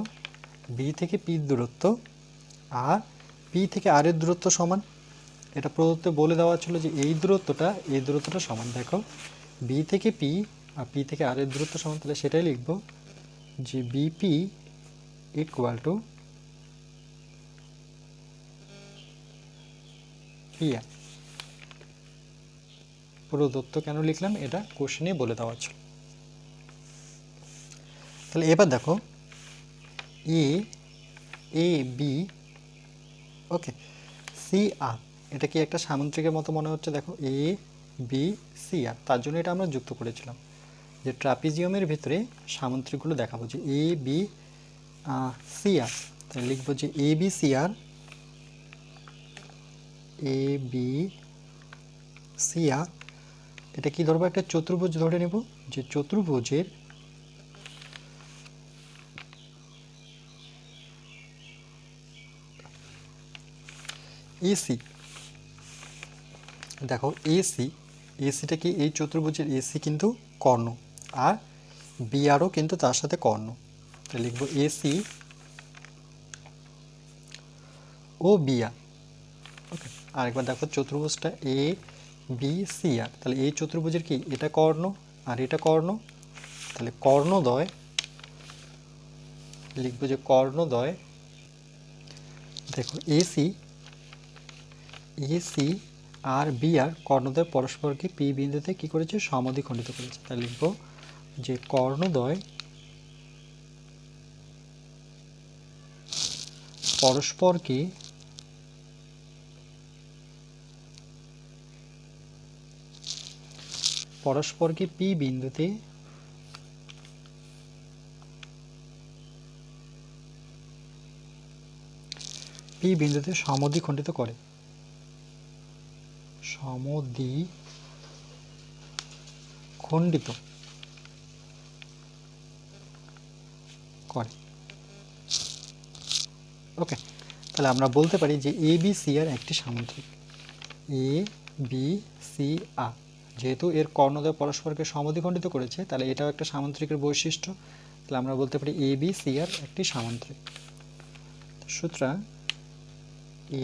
বি থেকে পির দূরত্ব আর পি থেকে আর এর দূরত্ব সমান। এটা প্রদত্ত বলে দেওয়া ছিল যে এই দূরত্বটা সমান। দেখো বি থেকে পি আর পি থেকে আর এর দূরত্ব সমান, তাহলে সেটাই লিখব যে বিপি ইকুয়াল টু পিআর। প্রদত্ত কেন লিখলাম, এটা কোশ্চেনে বলে দেওয়া ছিল। তাহলে এবার দেখো এ বি ওকে সি আর, এটা কি একটা সামুদ্রিকের মতো মনে হচ্ছে? দেখো এ বি সি আর, তার জন্য এটা আমরা যুক্ত করেছিলাম যে ট্রাপিজিয়ামের ভিতরে সামুদ্রিকগুলো দেখাবো যে এ বি সি আর। তাহলে লিখবো যে এ বি সি আর, এ বি সি আর, এটা কি ধরবো, একটা চতুর্ভুজ ধরে নেব, যে চতুর্ভুজের এসি, দেখো এসিটা কি, এই চতুর্ভুজের এসি কিন্তু কর্ণ, আর বিআরও কিন্তু তার সাথে কর্ণ। তাহলে লিখবো এসি ও বিআর। ওকে, আরেকবার দেখো চতুর্ভুজটা এ বি সি আর, তাহলে এই চতুর্ভুজের কি, এটা কর্ণ আর এটা কর্ণ, তাহলে কর্ণদ্বয় লিখবো যে কর্ণদ্বয়, দেখো এসি আর বি আর কর্ণদ্বয় পরস্পরকে পি বিন্দুতে কি করেছে, সমদ্বিখণ্ডিত করেছে। তাহলে লিখবো যে কর্ণদ্বয় পরস্পরকে পি বিন্দুতে সমদ্বিখণ্ডিত করে। ওকে, তাহলে আমরা বলতে পারি যে এ বি সি আর একটি সামুদ্রিক। এ বি সি আর, যেহেতু এর কর্ণদ্বয় পরস্পরকে সমদ্বিখণ্ডিত করেছে, তাহলে এটাও একটা সামুদ্রিকের বৈশিষ্ট্য। তাহলে আমরা বলতে পারি এ বি সি আর একটি সামুদ্রিক। সুতরাং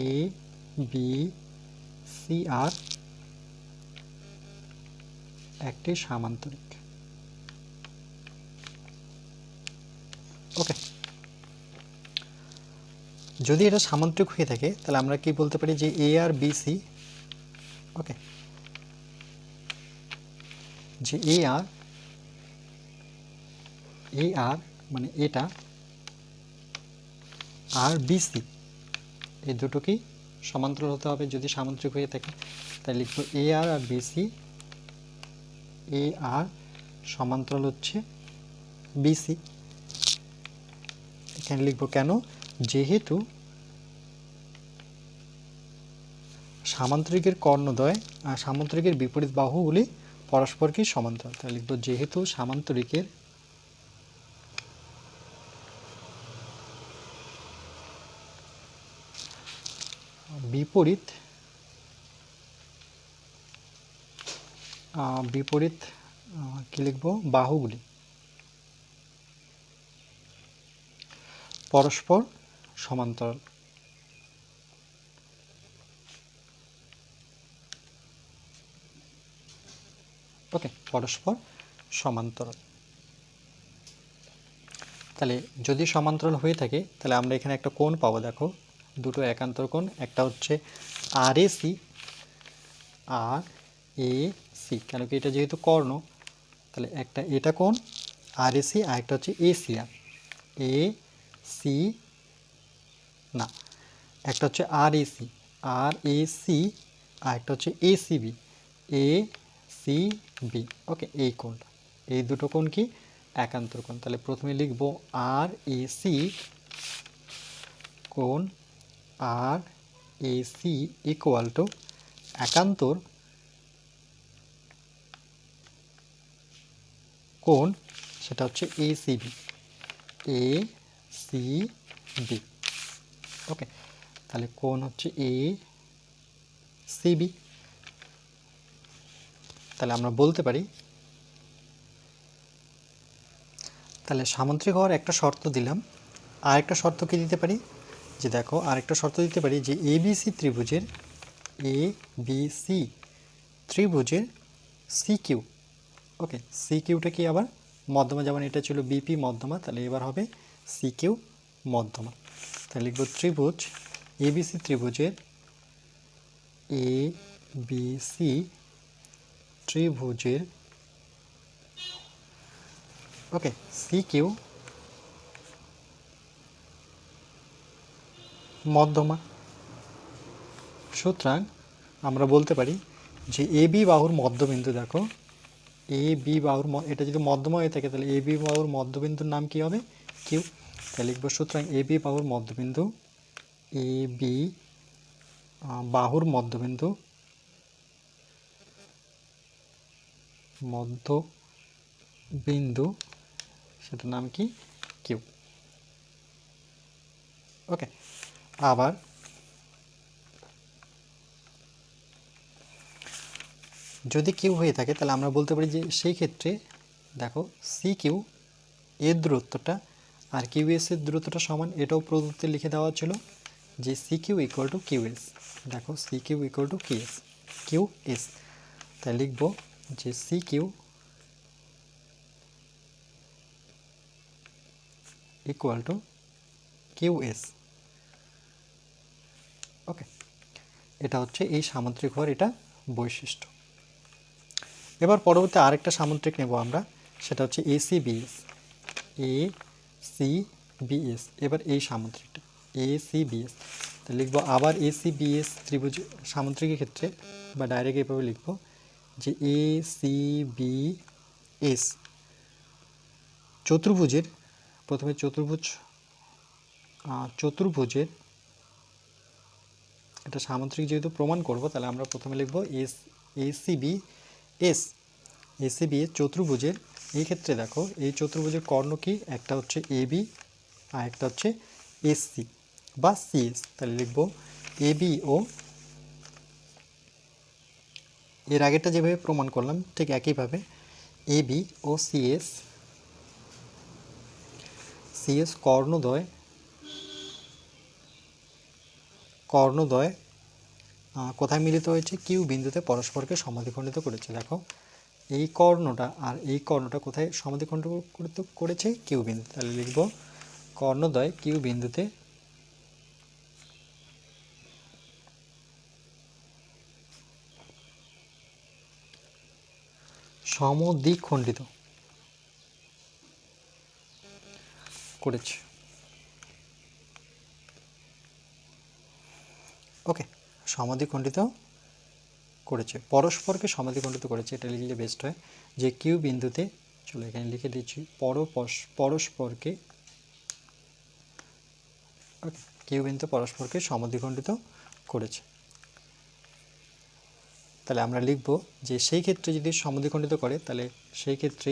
এ বি সি আর একটি সামান্তরিক। ওকে, যদি এটা সামান্তরিক হয়ে থাকে তাহলে আমরা কি বলতে পারি যে এ আর বি সি, ওকে, যে এ আর মানে এটা আর বি সি, এই দুটো কি সমান্তরাল হতে হবে যদি সামান্তরিক হয়ে থাকে। তাই লিখবো এ আর বি সি, এ আর সমান্তরাল হচ্ছে বি সি। এখানে লিখবো কেন, যেহেতু সামান্তরিকের কর্ণদ্বয় আর সামান্তরিকের বিপরীত বাহুগুলি পরস্পরকে সমান্তরাল। তাই লিখবো যেহেতু সামান্তরিকের বিপরীত কি লিখবো, বাহুগুলি পরস্পর সমান্তরাল। ওকে, পরস্পর সমান্তরাল। তাহলে যদি সমান্তরাল হয়ে থাকে তাহলে আমরা এখানে একটা কোণ পাবো। দেখো দুটো একান্তর কোণ, একটা হচ্ছে আর এ সি, কেন কি এটা যেহেতু কর্ণ, তাহলে একটা এটা কোণ আর এ সি, আর একটা হচ্ছে A C R, A C না, একটা হচ্ছে আর A C, R A C, আর একটা হচ্ছে A C B, A C B. Okay, এই কোণটা, এই দুটো কোণ কি একান্তর কোণ। তাহলে প্রথমে লিখব আর এ সি কোণ আর এ সি ইকুয়াল টু একান্তর কোণ সেটা হচ্ছে এসিবি, এ সি বি। ওকে, তাহলে কোণ হচ্ছে এ সিবি। তাহলে আমরা বলতে পারি, তাহলে সামান্তরিক হওয়ার একটা শর্ত দিলাম, আরেকটা শর্ত কি দিতে পারি, যে দেখো আরেকটা শর্ত দিতে পারি যে এবিসি ত্রিভুজের, এবিসি ত্রিভুজের সি কিউ। ওকে, সি কিউটা কি আবার মধ্যমা, যেমন এটা ছিল বিপি মধ্যমা, তাহলে এবার হবে সি কিউ মধ্যমা। তাহলে লিখব ত্রিভুজ এবিসি ত্রিভুজের, এ বি সি ত্রিভুজের, ওকে, সি কিউ মধ্যমা। সুতরাং আমরা বলতে পারি যে এ বি বাহুর মধ্যবিন্দু, দেখো এ বি বাহুর, এটা যদি মধ্যমা হয়ে থাকে তাহলে এ বি বাহুর মধ্যবিন্দুর নাম কি হবে, কিউ। তাহলে লিখব সুতরাং এ বি বাহুর মধ্যবিন্দু, এ বি বাহুর মধ্যবিন্দু, মধ্যবিন্দু সেটার নাম কি, কিউ। ওকে, আবার যদি কিউ হয়ে থাকে তাহলে আমরা বলতে পারি যে সেই ক্ষেত্রে দেখো সি কিউ এর দূরত্বটা আর কিউ এস এর দূরত্বটা সমান, এটাও প্রদত্তে লিখে দেওয়া ছিল যে C Q equal to Q S. দেখো C Q equal to Q S, তাই লিখব যে C Q equal to Q S. Okay, এটা হচ্ছে এই সামান্তরিক হওয়ার এটা বৈশিষ্ট্য। এবার পরবর্তী আরেকটা সামান্তরিক নেব আমরা, সেটা হচ্ছে এসিবিএস, এসিবিএস। এবার এই সামান্তরিকটা এসিবিএস, তো লিখব আবার এসিবিএস ত্রিভুজ সামান্তরিকের ক্ষেত্রে, বা ডাইরেক্ট এভাবে লিখব যে এসিবিএস চতুর্ভুজের, প্রথমে চতুর্ভুজের, এটা সামান্তরিক যেহেতু প্রমাণ করব তাহলে আমরা প্রথমে লিখব এসিবিএস, এসিবিএস চতুর্ভুজের। এই ক্ষেত্রে দেখো এই চতুর্ভুজের কর্ণ কি, একটা হচ্ছে এবি আর একটা হচ্ছে এসসি বা সিএস। তাহলে লিখব এবি ও, এর আগেটা যেভাবে প্রমাণ করলাম ঠিক একইভাবে এবি ও সিএস, সিএস কর্ণদ্বয় কোথায় মিলিত হয়েছে, কিউ বিন্দুতে পরস্পরকে সমাধিখণ্ডিত করেছে। দেখো এই কর্ণটা আর এই কর্ণটা কোথায় সমাধিখণ্ডিত করেছে, কিউ বিন্দু। তাহলে লিখব কর্ণদ্বয় কিউ বিন্দুতে সমদ্বিখণ্ডিত করেছে। ওকে, সমাধিখণ্ডিত করেছে, পরস্পরকে সমাধিখণ্ডিত করেছে, এটা লিখলে বেস্ট হয় যে কিউ বিন্দুতে, চলো এখানে লিখে দিচ্ছি পরস্পরকে, ওকে, কিউ বিন্দুতে পরস্পরকে সমাধিখণ্ডিত করেছে। তাহলে আমরা লিখব যে সেই ক্ষেত্রে যদি সমদ্বিখণ্ডিত করে তাহলে সেই ক্ষেত্রে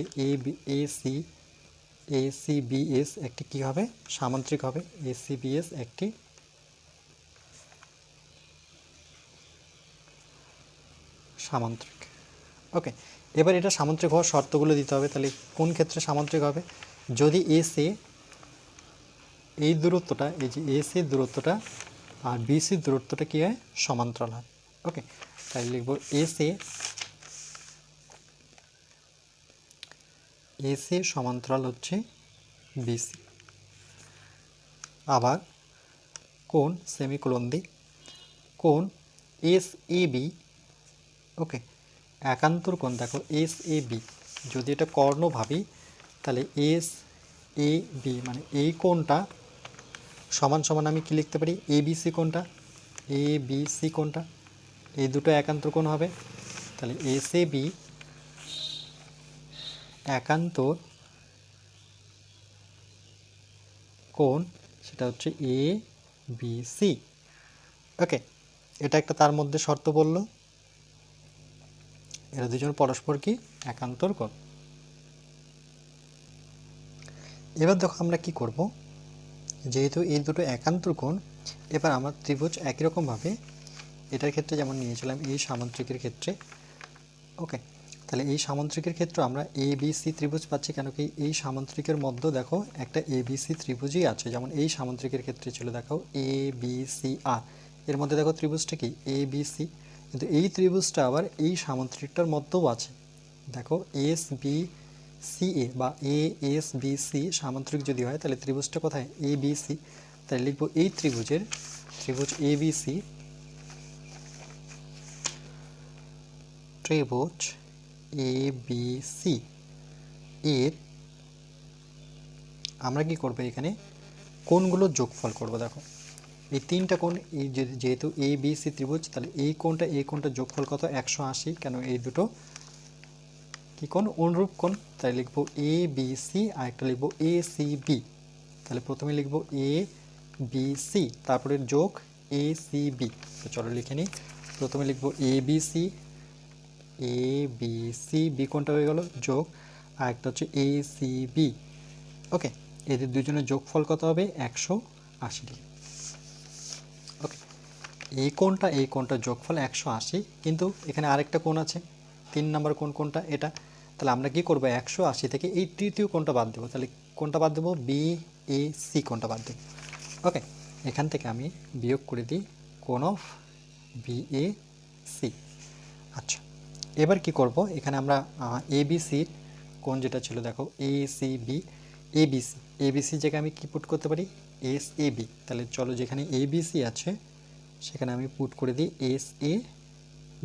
এসিবিএস একটি কি হবে, সামান্তরিক হবে, এসিবিএস একটি সামান্তরিক। ওকে, এবার এটা সামান্তরিক হওয়ার শর্তগুলো দিতে হবে। তাহলে কোন ক্ষেত্রে সামান্তরিক হবে, যদি এসে এই দূরত্বটা, এই যে এসির দূরত্বটা আর বিসির দূরত্বটা কি হয়, সমান্তরাল হয়। ওকে, তাই লিখব এসি সমান্তরাল হচ্ছে বিসি। আবার কোণ সেমিকোলন দি, কোণ এস এ বি, ওকে, একান্তর কোণ, দেখো এস এ বি যদি এটা কর্ণ ভাবি তাহলে এস এ বি মানে এই কোণটা সমান সমান আমি কি লিখতে পারি, এ বি সি কোণটা, এ বি সি কোণটা, এই দুটো একান্তর কোণ হবে। তাহলে এস এ বি একান্তর কোণ সেটা হচ্ছে এ বি সি। ওকে, এটা একটা তার মধ্যে শর্ত বলল, এরা দুজন পরস্পর কি একান্তর কোণ। এবার দেখো আমরা কি করব, যেহেতু এই দুটো একান্তর কোণ, এবার আমার ত্রিভুজ একই রকমভাবে এটার ক্ষেত্রে যেমন নিয়েছিলাম এই সামান্তরিকের ক্ষেত্রে, ওকে, তাহলে এই সামান্তরিকের ক্ষেত্রে আমরা এ বি সি ত্রিভুজ পাচ্ছি, কেন কি এই সামান্তরিকের মধ্যে দেখো একটা এ বি সি ত্রিভুজই আছে, যেমন এই সামান্তরিকের ক্ষেত্রে ছিল দেখো এ বি সি আর, এর মধ্যে দেখো ত্রিভুজটা কি এ বি সি, কিন্তু এই ত্রিভুজটা আবার এই সামান্তরিকটার মধ্যেও আছে, দেখো এস বি সি এ বা এ এস বি সি সামান্তরিক যদি হয় তাহলে ত্রিভুজটা কোথায় এ বি সি, তাহলে লিখবো এই ত্রিভুজ এ বি সি, ত্রিভুজ এ বি সি এর আমরা কি করব, এখানে কোণগুলোর যোগফল করব। দেখো এই তিনটা কোণ, এই যেহেতু এ বি সি ত্রিভুজ, তাহলে এই কোণটা যোগফল কত 180, কেন এই দুটো কি কোণ অনুরূপ কোণ, তাই লিখবো এ বি সি আর একটা লিখবো এ সি বি, তাহলে প্রথমে লিখবো এ বি সি তারপরে যোগ এ সি বি, তো চলো লিখে নিই, প্রথমে লিখবো এ বি সি, এ বি সি বি কোণটা হয়ে গেল যোগ আর একটা হচ্ছে এ সি বি, ওকে, এদের দুজনের যোগফল কত হবে 180 ডিগ্রি, ওকে, এই কোণটা যোগফল 180, কিন্তু এখানে আরেকটা কোণ আছে 3 নম্বর কোণ, কোণটা এটা, তাহলে আমরা কি করব 180 থেকে এই তৃতীয় কোণটা বাদ দেবো, তাহলে কোণটা বাদ দেবো বি এ সি কোণটা বাদ দেবো, ওকে, এখান থেকে আমি বিয়োগ করে দিই কোণ অফ বি এ সি। আচ্ছা, এবার কি করব, এখানে আমরা এ বি সির কোণ যেটা ছিল দেখো A C B, A B C জায়গায় আমি কি পুট করতে পারি এস এ বি, তাহলে চলো যেখানে এ বি সি আছে সেখানে আমি পুট করে দিই S A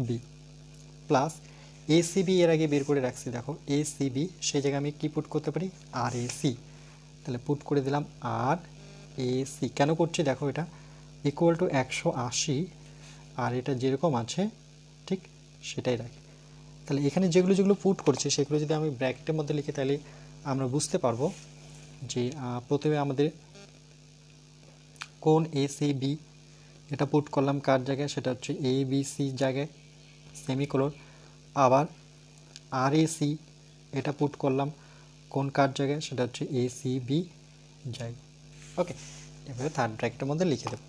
B plus A C B, এর আগে বের করে রাখছি দেখো এ সি বি, সেই জায়গায় আমি কি পুট করতে পারি আর এ সি, তাহলে পুট করে দিলাম আর এ সি, কেন করছি দেখো এটা ইকুয়াল টু 180 আর এটা যেরকম আছে ঠিক সেটাই রাখি, তাহলে এখানে যেগুলো পুট করছে সেগুলো যদি আমি ব্র্যাকেটের মধ্যে লিখি তাহলে আমরা বুঝতে পারবো যে প্রথমে আমাদের কোণ এ সি বি এটা পুট করলাম কার জায়গায়, সেটা হচ্ছে এ বি সি জায়গায় সেমিকোলন, আবার আর এ সি এটা পুট করলাম কোন কার জায়গায়, সেটা হচ্ছে এ সি বি জায়গায়, ওকে, এভাবে থার্ড ব্র্যাকেটের মধ্যে লিখে দেব।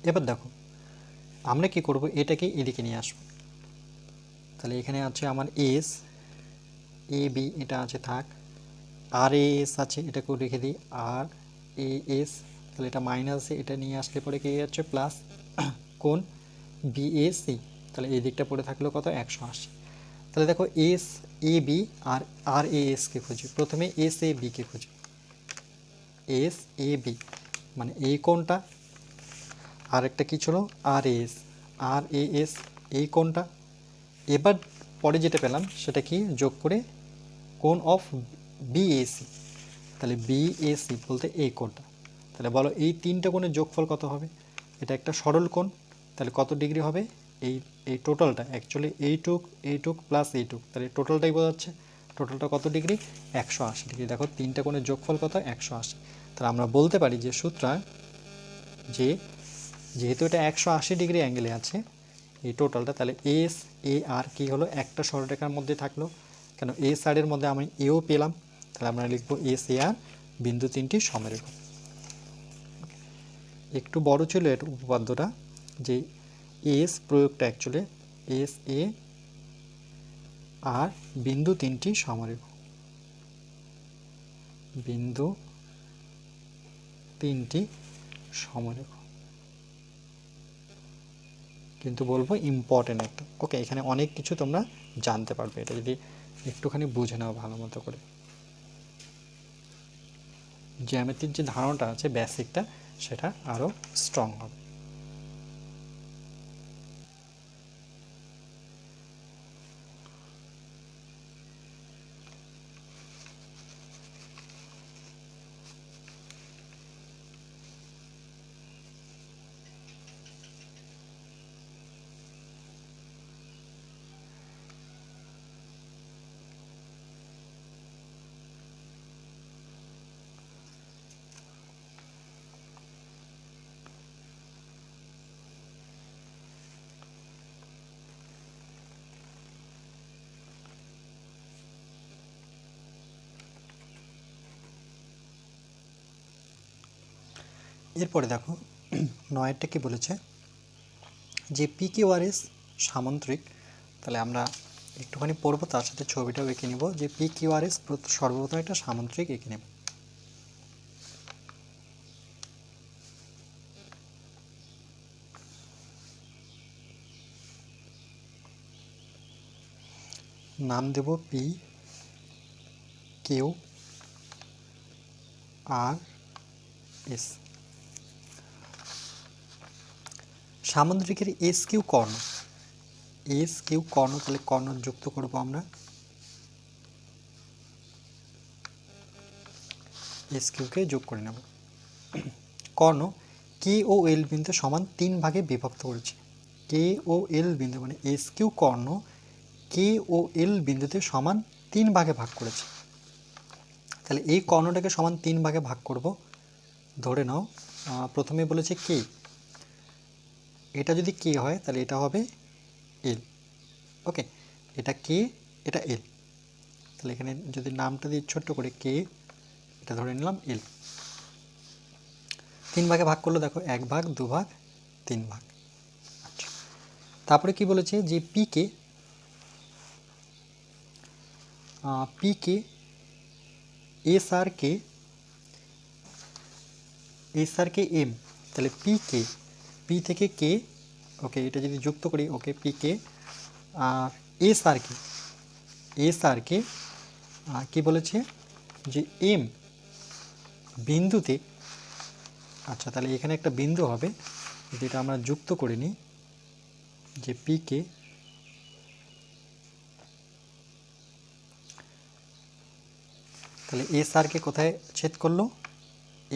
এবার দেখো আমরা কি করব, এটাকে এদিকে নিয়ে আসবো, তাহলে এখানে আছে আমার এস এ বি এটা আছে থাক, আর এ এস আছে এটাকেও রেখে দিই আর এ এস, তাহলে এটা মাইনাস এটা নিয়ে আসলে পরে কি যাচ্ছে প্লাস কোণ বি এ সি, তাহলে এই দিকটা পড়ে থাকলো কত 180, তাহলে দেখো এস এ বি আর আর এ এসকে খুঁজি, প্রথমে এস এ বিকে খুঁজি, এস এ বি মানে এই কোণটা, আর একটা কী ছিল আর এস, আর এ এস এই কোণটা, এবার পরে যেটা পেলাম সেটা কি যোগ করে কোণ অফ বিএসি, তাহলে বিএসি বলতে এই কোণটা, তাহলে বলো এই তিনটা কোণের যোগফল কত হবে, এটা একটা সরল কোণ, তাহলে কত ডিগ্রি হবে এই এই টোটালটা অ্যাকচুয়ালি এইটুক প্লাস এইটুক, তাহলে টোটালটাই বোঝাচ্ছে, টোটালটা কত ডিগ্রি 180 ডিগ্রি, দেখো তিনটা কোণের যোগফল কত 180, তাহলে আমরা বলতে পারি যে সুতরাং যে যেহেতু এটা 180 ডিগ্রি অ্যাঙ্গেলে আছে এই টোটালটা, তাহলে এস এ আর কি হলো একটা সরলরেখার মধ্যে থাকলো, কেন এ সাইডের মধ্যে আমি এও পেলাম, তাহলে আমরা লিখবো এস এ আর বিন্দু তিনটি সমরেখা। একটু বড় ছিল এর উপপাদ্যটা, যে এস প্রয়োগটা অ্যাকচুয়ালি এস এ আর বিন্দু তিনটি সমরেখা, বিন্দু তিনটি সমরেখা, কিন্তু বলবো ইম্পর্টেন্ট একটা, ওকে, এখানে অনেক কিছু তোমরা জানতে পারবে এটা যদি একটুখানি বুঝে নাও ভালো মতো করে, জ্যামিতির যে ধারণাটা আছে বেসিকটা সেটা আরও স্ট্রং হবে। এরপরে দেখো 9-টা কি বলেছে যে পি কিউ আর এস সামন্ত্রিক। তাহলে আমরা একটুখানি পড়বো, তার সাথে ছবিটাও এঁকে নিব যে পি কিউ আর এস সর্বপ্রথম একটা সামন্ত্রিক এঁকে নেব। নাম দেব P Q R S. সামুদ্রিকের S Q কর্ণ, এস কিউ কর্ণ, তাহলে কর্ণ যুক্ত করব আমরা, এস কিউকে যোগ করে নেব। কর্ণ কে ও এল বিন্দু সমান 3 ভাগে বিভক্ত করেছি। কে ও এল বিন্দু মানে এস কিউ কর্ণ কে ও এল বিন্দুতে সমান 3 ভাগে ভাগ করেছি। তাহলে এই কর্ণটাকে সমান 3 ভাগে ভাগ করব। ধরে নাও প্রথমে বলেছে কে, এটা যদি কে হয় তাহলে এটা হবে এল। ওকে, এটা কে, এটা এল। তাহলে এখানে যদি নামটা দিয়ে ছোট্ট করে কে, এটা ধরে নিলাম এল। 3 ভাগে ভাগ করলো, দেখো 1 ভাগ, 2 ভাগ, 3 ভাগ। আচ্ছা, তারপরে কি বলেছে যে পি কে এস আর কে এম, তাহলে পি থেকে কে, ওকে এটা যদি যুক্ত করি, ওকে পি কে আর এস আর কে কি বলেছে যে এম বিন্দুতে, আচ্ছা তাহলে এখানে একটা বিন্দু হবে, যেটা আমরা যুক্ত করে নিই যে পি কে তাহলে এস আর কে কোথায় ছেদ করলো,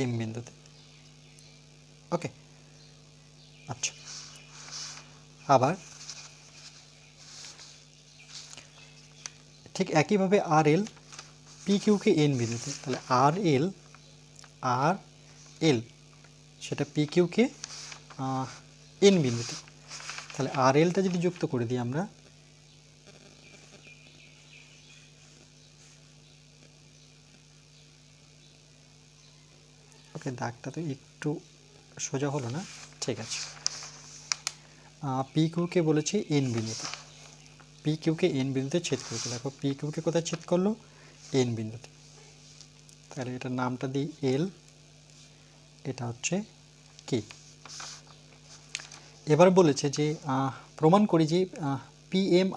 এম বিন্দুতে। ওকে, আচ্ছা আবার ঠিক একইভাবে আর এল পি কিউকে এন বিন্দুতে, তাহলে আর এল সেটা পি কিউকে এন বিন্দুতে। তাহলে আর এলটা যদি যুক্ত করে দিই আমরা, ওকে দাগটা তো একটু সোজা হলো না, ঠিক আছে। পি কিউকে বলেছি এন বিন্দুতে, পি কিউকে এন বিন্দুতে ছেদ করেছে। দেখো পি কিউকে কোথায় ছেদ করলো, এন বিন্দুতে। তাহলে এটার নামটা দিই এল, এটা হচ্ছে কে। এবার বলেছে যে প্রমাণ করি যে পি এম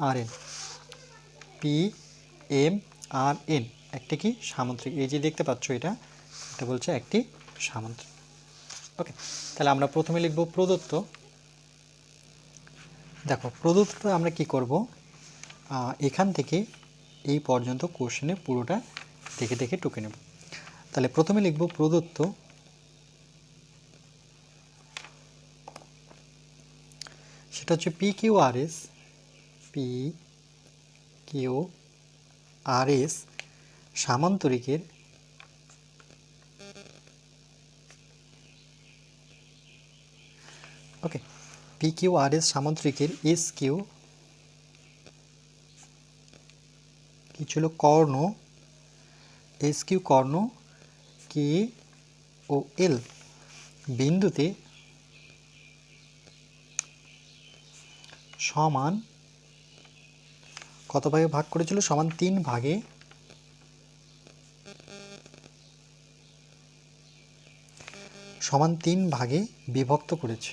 আর এন একটি কি সামুদ্রিক। এই যে দেখতে পাচ্ছ এটা বলছে একটি সামুদ্রিক। ওকে, তাহলে আমরা প্রথমে লিখব প্রদত্ত। দেখো প্রদত্তটা আমরা কি করব, এখান থেকে এই পর্যন্ত কোশ্চেনে পুরোটা দেখে দেখে টুকে নেব। তাহলে প্রথমে লিখব প্রদত্ত সেটা হচ্ছে পি কিউ আর এস সামান্তরিকের ওকে P Q R S সামান্তরিকের S Q কি ছিল কর্ণ, এস কিউ কর্ণ কে ও এল বিন্দুতে সমান কত ভাগে ভাগ করেছিল, সমান 3 ভাগে বিভক্ত করেছে,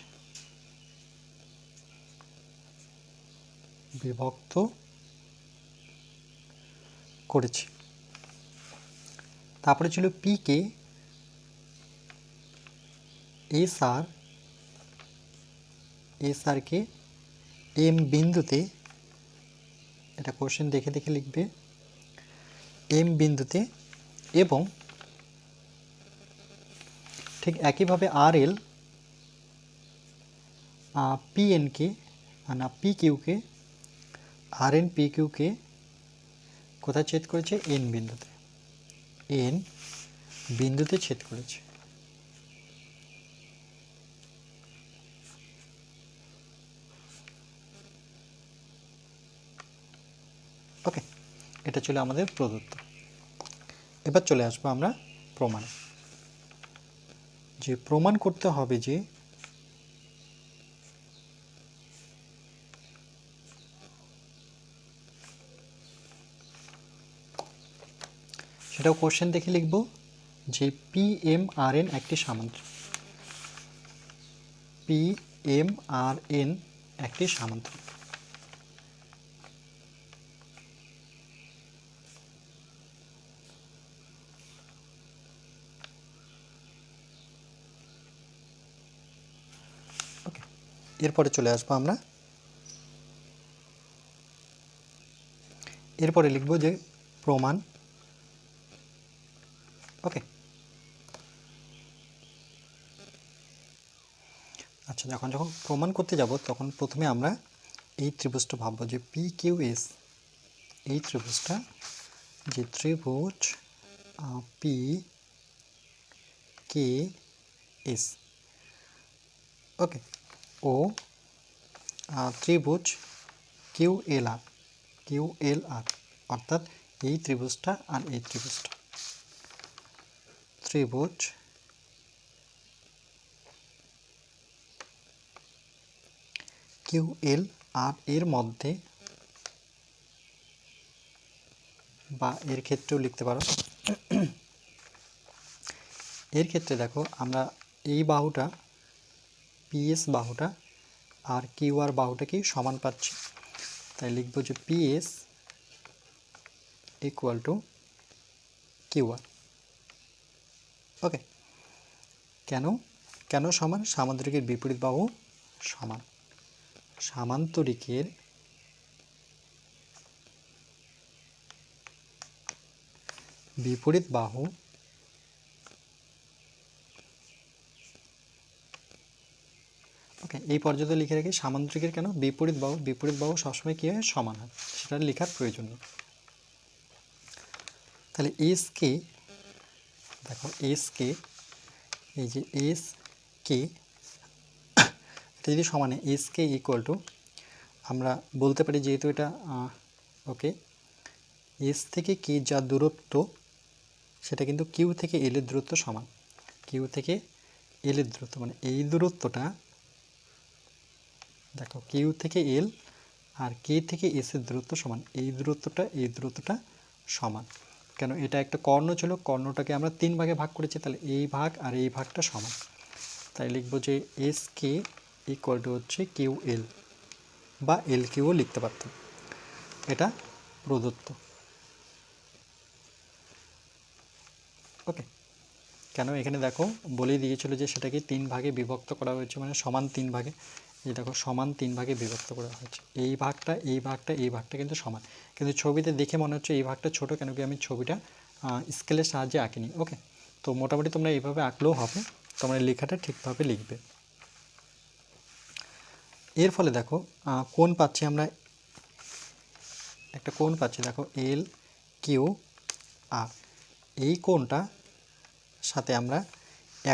তারপরে ছিল পি কে এস আর কে এম বিন্দুতে, এটা কোশ্চেন দেখে দেখে লিখবে, এম বিন্দুতে, এবং ঠিক একইভাবে আর এল পি এনকে না পি কিউকে আর এন পি কিউকে কোথায় ছেদ করেছে, এন বিন্দুতে ছেদ করেছে। ওকে, এটা ছিল আমাদের প্রদত্ত। এবার চলে আসবো আমরা প্রমাণ, যে প্রমাণ করতে হবে যে সেটাও কোশ্চেন দেখে লিখব যে PMRN একটি সামান্তরিক, PMRN একটি সামান্তরিক। ওকে, এরপরে চলে আসবো আমরা, এরপরে লিখব যে প্রমাণ। ওকে, আচ্ছা, যখন প্রমাণ করতে যাব তখন প্রথমে আমরা এই ত্রিভুজটা ভাববো যে PQS, এই ত্রিভুজটা, যে ত্রিভুজ PQS, ওকে, ও ত্রিভুজ QLR, অর্থাৎ এই ত্রিভুজটা আর এই ত্রিভুজটা, ত্রিভুজ QLR এর মধ্যে, বা এর ক্ষেত্রেও লিখতে পারো, এর ক্ষেত্রে দেখো আমরা এই বাহুটা PS বাহুটা আর QR বাহুটাকে সমান পাচ্ছি, তাই লিখব যে PS ইকুয়াল টু QR। ওকে, কেন সমান? সামান্তরিকের বিপরীত বাহু সমান, সামান্তরিকের বিপরীত বাহু ওকে, এই পর্যন্ত লিখে রাখি। সামান্তরিকের কেন? বিপরীত বাহু সবসময় কী হয়? সমান হয়, সেটা লেখার প্রয়োজন নেই। তাহলে এস কে, দেখো এস কে, এই যে এস কে, এটা যদি সমানে এস কে ইকুয়াল টু, আমরা বলতে পারি যেহেতু এটা ওকে, এস থেকে কে যা দূরত্ব সেটা কিন্তু কিউ থেকে এল এর দূরত্ব সমান, কিউ থেকে এল এর দূরত্ব, মানে এই দূরত্বটা দেখো কিউ থেকে এল আর কে থেকে এস এর দূরত্ব সমান, এই দূরত্বটা সমান। কেন? এটা একটা কর্ণ ছিল, কর্ণটাকে আমরা 3 ভাগে ভাগ করেছি, তাহলে এই ভাগ আর এই ভাগটা সমান, তাই লিখব যে এস কে ইকুয়াল টু হচ্ছে কিউ এল, বা এল কিউও লিখতে পারতাম, এটা প্রদত্ত। ওকে, কেন? এখানে দেখো বলেই দিয়েছিল যে সেটাকে 3 ভাগে বিভক্ত করা হয়েছে, মানে সমান 3 ভাগে, এই দেখো সমান 3 ভাগে বিভক্ত করা হয়েছে, এই ভাগটা কিন্তু সমান, কিন্তু ছবিতে দেখে মনে হচ্ছে এই ভাগটা ছোট, কেন কি আমি ছবিটা স্কেলের সাহায্যে আঁকিনি। ওকে, তো মোটামুটি তোমরা এইভাবে আঁকলেও হবে, তোমরা লেখাটা ঠিকভাবে লিখবে। এর ফলে দেখো কোণ পাচ্ছি আমরা, একটা কোণ পাচ্ছি, দেখো এল কিউ আর, এই কোণটা সাথে আমরা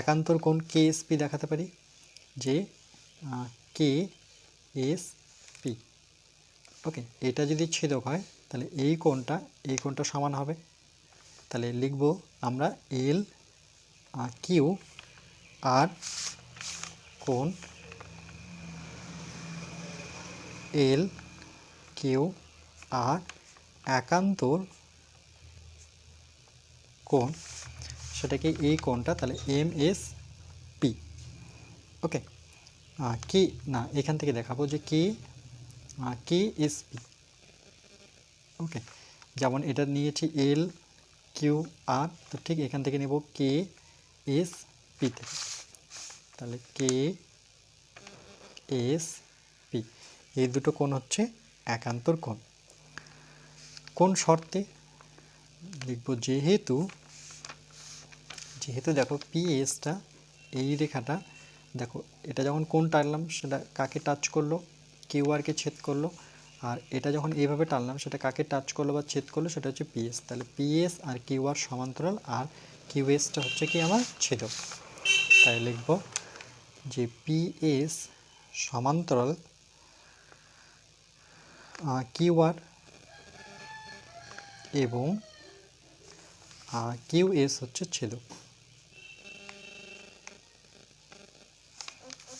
একান্তর কোণ KSP দেখাতে পারি, যে KSP। ওকে, এটা যদি ছেদক হয় তাহলে এই কোণটা সমান হবে, তাহলে লিখব আমরা এল কিউ আর কোণ এল কিউ আর একান্তর কোণ, সেটাকে এই কোণটা তাহলে MSP। ওকে, কি না এখান থেকে দেখাবো যে KSP। ওকে, যেমন এটা নিয়েছি এল কিউ আর, তো ঠিক এখান থেকে নেব KSP থেকে, তাহলে KSP, এই দুটো কোণ হচ্ছে একান্তর কোণ। কোন শর্তে? লিখব যেহেতু দেখো পিএসটা, এই রেখাটা দেখো, এটা যখন কোণ টানলাম সেটা কাকে টাচ করলো? কিউআরকে ছেদ করলো, আর এটা যখন এইভাবে টানলাম সেটা কাকে টাচ করলো বা ছেদ করলো? সেটা হচ্ছে পিএস। তাহলে পিএস আর কিউআর সমান্তরাল, আর কিউএসটা হচ্ছে কি আমার ছেদক, তাই লিখব যে পিএস সমান্তরাল কিউআর এবং কিউএস হচ্ছে ছেদক।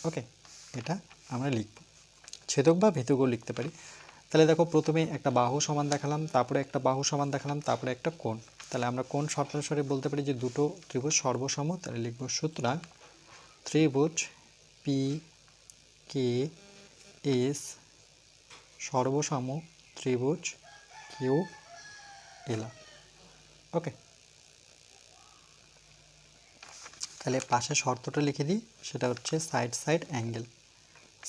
ওকে, এটা আমরা লিখব, ছেদক বা ভেদকও লিখতে পারি। তাহলে দেখো প্রথমে একটা বাহু সমান দেখালাম, তারপরে একটা বাহু সমান দেখালাম, তারপরে একটা কোণ। তাহলে আমরা কোণ শর্তানুসারে বলতে পারি যে দুটো ত্রিভুজ সর্বসম। তাহলে লিখব সুতরাং ত্রিভুজ পি কে এস সর্বসম ত্রিভুজ কিউ এল। ওকে, তাহলে পাশে শর্তটা লিখে দিই, সেটা হচ্ছে side side angle,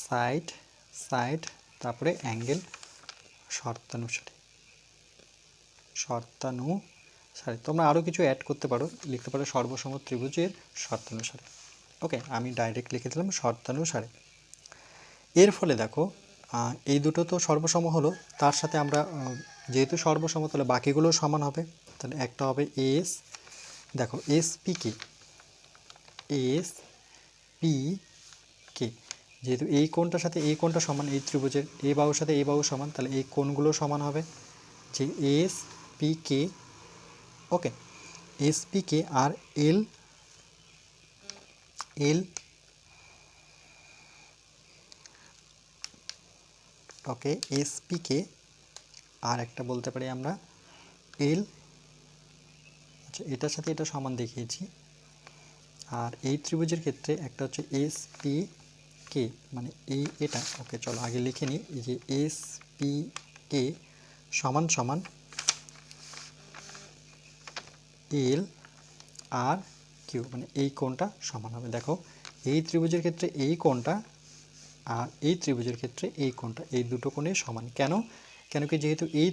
side side তারপরে অ্যাঙ্গেল শর্তানুসারে, শর্তানুসারে। তোমরা আরও কিছু অ্যাড করতে পারো, লিখতে পারো সর্বসম ত্রিভুজের শর্তানুসারে। ওকে, আমি ডাইরেক্ট লিখে দিলাম শর্তানুসারে। এর ফলে দেখো এই দুটো তো সর্বসম হলো, তার সাথে আমরা যেহেতু সর্বসম তাহলে বাকিগুলো সমান হবে। তাহলে একটা হবে এস, দেখো S P K, S P K, যেহেতু এই কোণটার সাথে এই কোণটা সমান, এই ত্রিভুজের এই বাহুর সাথে এই বাহু সমান, তাহলে এই কোণগুলো সমান হবে যে এস পি কে। ওকে, এস পি কে আর এল, এল ওকে এস পি কে আর একটা বলতে পারি আমরা এল। আচ্ছা, এটার সাথে এটা সমান দেখিয়েছি। আর এই ত্রিভুজের ক্ষেত্রে একটা হচ্ছে এস পি কে, মানে এটা। ওকে, চলো আগে লিখে নিই, এই যে এস পি কে সমান সমান এল আর কিউ, মানে এই কোণটা সমান হবে। দেখো এই ত্রিভুজের ক্ষেত্রে এই কোণটা আর এই ত্রিভুজের ক্ষেত্রে এই কোণটা, এই দুটো কোণে সমান। কেন কি, যেহেতু এই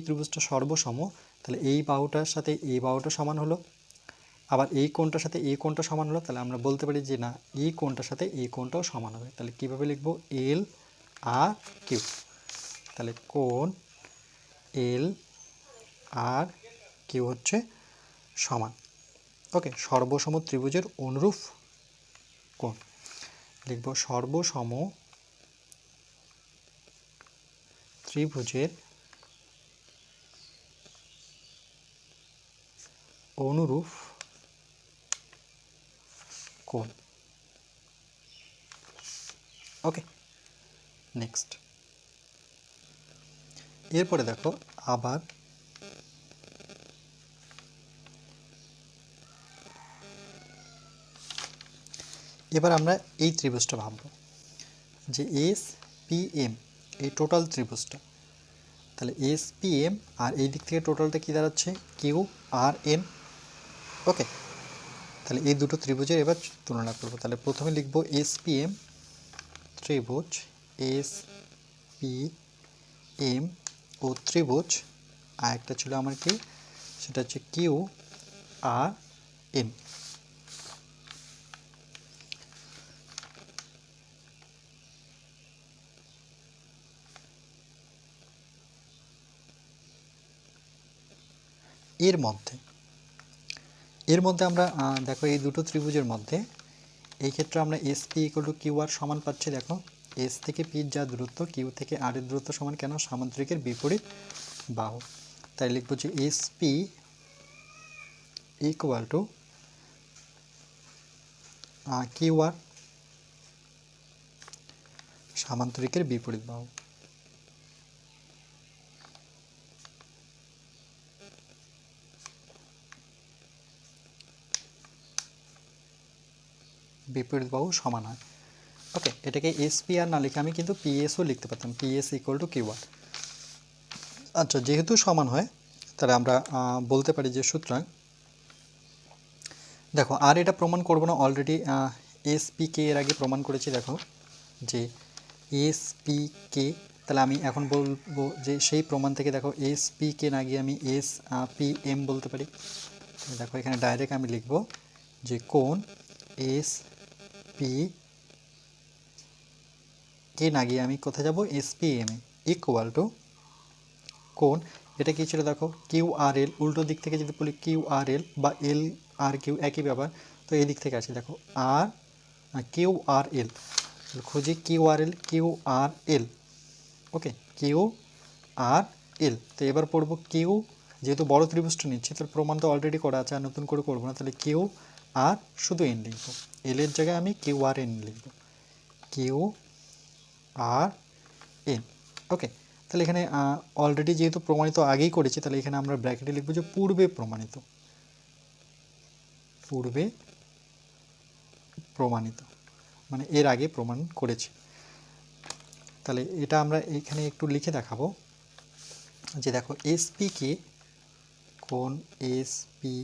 ত্রিভুজটা সর্বসম, তাহলে এই বাহুটার সাথে এই বাহুটা সমান হলো, আবার এই কোণটার সাথে এই কোণটা সমান হলো, তাহলে আমরা বলতে পারি যে না, এই কোণটার সাথে এই কোণটাও সমান হবে। তাহলে কীভাবে লিখব, এল আর কিউ। তাহলে কোণ এল আর কিউ হচ্ছে সমান। ওকে, সর্বসম ত্রিভুজের অনুরূপ কোণ লিখব সর্বসম ত্রিভুজের অনুরূপ কোণ। ওকে, নেক্সট। এরপরে দেখো আবার এবার আমরা এই ত্রিভুজটা ভাবব যে এস পি এম, এই টোটাল ত্রিভুজটা। তাহলে এস পি এম আর এই দিক থেকে টোটালটা কী দাঁড়াচ্ছে, কিউ আর এন। ওকে, তাহলে এই দুটো ত্রিভুজের এবার তুলনা করব। তাহলে প্রথমে লিখব এস পি এম ত্রিভুজ, এস পি এম ও ত্রিভুজ, আর একটা ছিল আমার কি, সেটা হচ্ছে কিউ আর এন। এর মধ্যে আমরা দেখো এই দুটো ত্রিভুজের মধ্যে এই ক্ষেত্রে আমরা S P equal to Q R সমান পাচ্ছি। দেখো এস থেকে পির যা দূরত্ব, কিউ থেকে আর এর দূরত্ব সমান, কেন, সামান্তরিকের বিপরীত বাহু। তাই লিখবো যে S P equal to Q R, সামান্তরিকের বিপরীত বাহু। বিপরীত বাহু সমান হয়। ওকে, এটাকে এস পি আর না লিখে আমি কিন্তু পিএসও লিখতে পারতাম, পিএস ইকুয়াল টু কিউ আর। আচ্ছা, যেহেতু সমান হয় তাহলে আমরা বলতে পারি যে সুতরাং, দেখো আর এটা প্রমাণ করব না, অলরেডি এস পি কে এর আগে প্রমাণ করেছি। দেখো যে এস পি কে, তাহলে আমি এখন বলবো যে সেই প্রমাণ থেকে দেখো এস পি কে না গিয়ে আমি এস পি এম বলতে পারি। দেখো এখানে ডাইরেক্ট আমি লিখব যে কোণ এস পি কে না গিয়ে আমি কোথায় যাব, S P M A equal to কোণ, এটা কী ছিল দেখো কিউ আর এল, উল্টো দিক থেকে যদি বলি কিউ আর এল বা এল আর কিউ একই ব্যাপার, তো এই দিক থেকে আছে দেখো আর কিউ আর এল, খুঁজি কিউ আর এল, কিউ আর এল। ওকে, কিউ আর এল। তো এবার পড়বো কিউ, যেহেতু বড় ত্রিভুজটা নিচ্ছি তার প্রমাণ তো অলরেডি করা আছে, আর নতুন করে করবো না। তাহলে কিউ আর শুধু এন লিখবো, এল এর জায়গায় আমি কিউ আর এন লিখবো। Q R N. ওকে, তাহলে এখানে অলরেডি যেহেতু প্রমাণিত আগেই করেছি, তাহলে এখানে আমরা ব্র্যাকেটে লিখব যে পূর্বে প্রমাণিত, পূর্বে প্রমাণিত মানে এর আগে প্রমাণ করেছি। তাহলে এটা আমরা এখানে একটু লিখে দেখাবো যে দেখো এসপি কে, কোন এসপি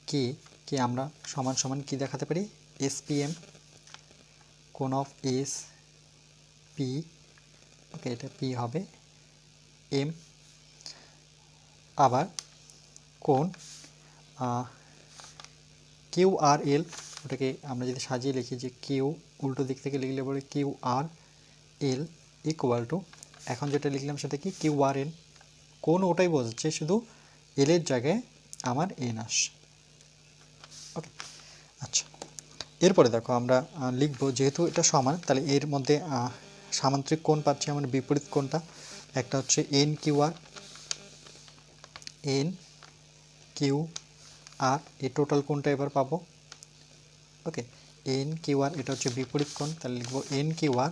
কে কে আমরা সমান সমান কি দেখাতে পারি, এসপিএম কোন অফ এস পি, ওকে এটা পি হবে এম। আবার কোন কিউ আর এল, ওটাকে আমরা যদি সাজিয়ে লিখি যে কিউ উল্টো দিক থেকে লিখলে পরে Q R L equal to, এখন যেটা লিখলাম সেটা কি কিউ আর এন, কোন ওটাই বোঝাচ্ছে, শুধু এল এর জায়গায় আমার এন আসে। ওকে, আচ্ছা এরপরে দেখো আমরা লিখব যেহেতু এটা সমান, তাহলে এর মধ্যে সামান্তরিক কোণ পাচ্ছি আমার বিপরীত কোণটা, একটা হচ্ছে এন কিউ আর, এন কিউ আর এই টোটাল কোণটা এবার পাবো। ওকে, এন কিউ আর এটা হচ্ছে বিপরীত কোণ, তাহলে লিখবো এন কিউ আর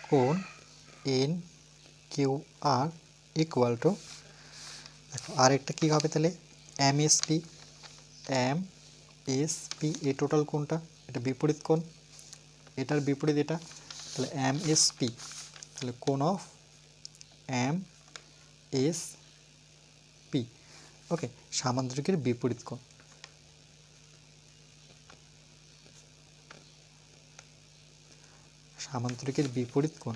কোণ N Q R equal to, দেখো আর একটা কী হবে তাহলে M S P, M S P এই টোটাল কোণটা, এটা বিপরীত কোণ, এটার বিপরীত এটা, তাহলে এম এস পি, তাহলে কোণ অফ এম এস পি। ওকে, সামান্তরিকের বিপরীত কোণ, সামান্তরিকের বিপরীত কোণ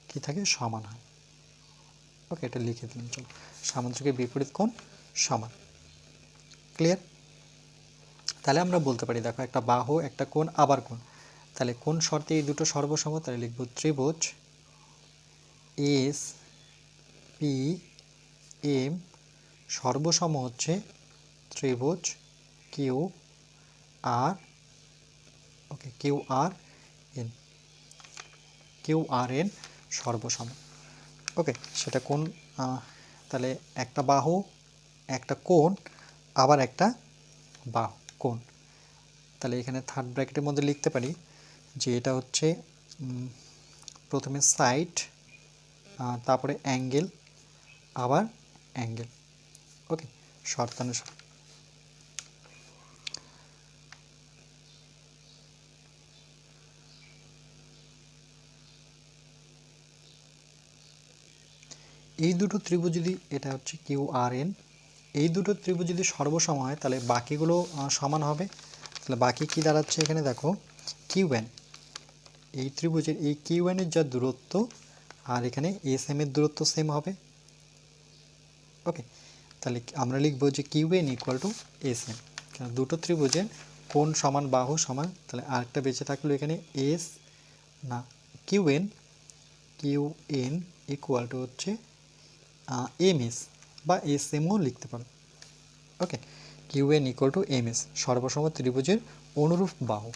কি থাকে, সমান হয়। ওকে, এটা লিখে দিলাম, চলো সামান্তরিকের বিপরীত কোণ সমান। ক্লিয়ার? তাহলে আমরা বলতে পারি দেখো একটা বাহু একটা কোণ আবার কোণ, তাহলে কোন শর্তে এই দুটো সর্বসম, তাহলে লিখব ত্রিভুজ এস পি এম সর্বসম হচ্ছে ত্রিভুজ কিউ আর, ওকে কিউ আর এন, কিউ আর এন সর্বসম। ওকে, সেটা কোন, তাহলে একটা বাহু একটা কোণ আবার একটা বাহু কোণ, তাহলে এখানে থার্ড ব্র্যাকেটের মধ্যে লিখতে পারি যে এটা হচ্ছে প্রথমে সাইড, তারপরে অ্যাঙ্গেল, আবার অ্যাঙ্গেল। ওকে, শর্তানুসারে। এই দুটো ত্রিভুজ যদি, এটা হচ্ছে কিউ আর এন, এই দুটো ত্রিভুজ যদি সর্বসম হয় তাহলে বাকিগুলো সমান হবে। তাহলে বাকি কি দাঁড়াচ্ছে এখানে দেখো কিউ এন, এই ত্রিভুজের এই কিউ এনের যা দূরত্ব আর এখানে এস এম এর দূরত্ব সেম হবে। ওকে, তাহলে আমরা লিখবো যে Q N equal to S M, কারণ দুটো ত্রিভুজের কোণ সমান বাহু সমান, তাহলে আরেকটা বেঁচে থাকলো এখানে এস না কিউ এন ইকুয়াল টু হচ্ছে এম এস বা এস এমও লিখতে পারো। Okay, Q N equal to M S সর্বসম ত্রিভুজের অনুরূপ বাহু,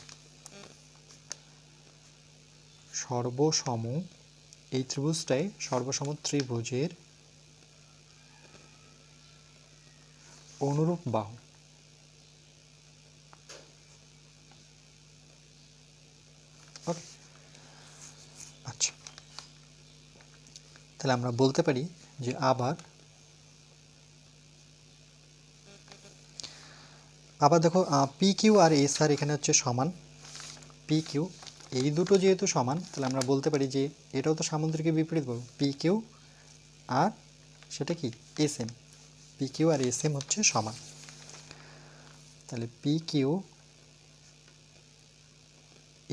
সর্বসম এই ত্রিভুজটাই সর্বসম ত্রিভুজের অনুরূপ বাহু। ওকে, আচ্ছা তাহলে আমরা বলতে পারি যে আবার দেখো পি কিউ আর এস আর এখানে হচ্ছে সমান, পি কিউ এই দুটো যেহেতু সমান তাহলে আমরা বলতে পারি যে এটাও তো সামান্তরিকের বিপরীত বলব, পি কিউ আর সেটা কি S M, P Q R S M হচ্ছে সমান, তাহলে পি কিউ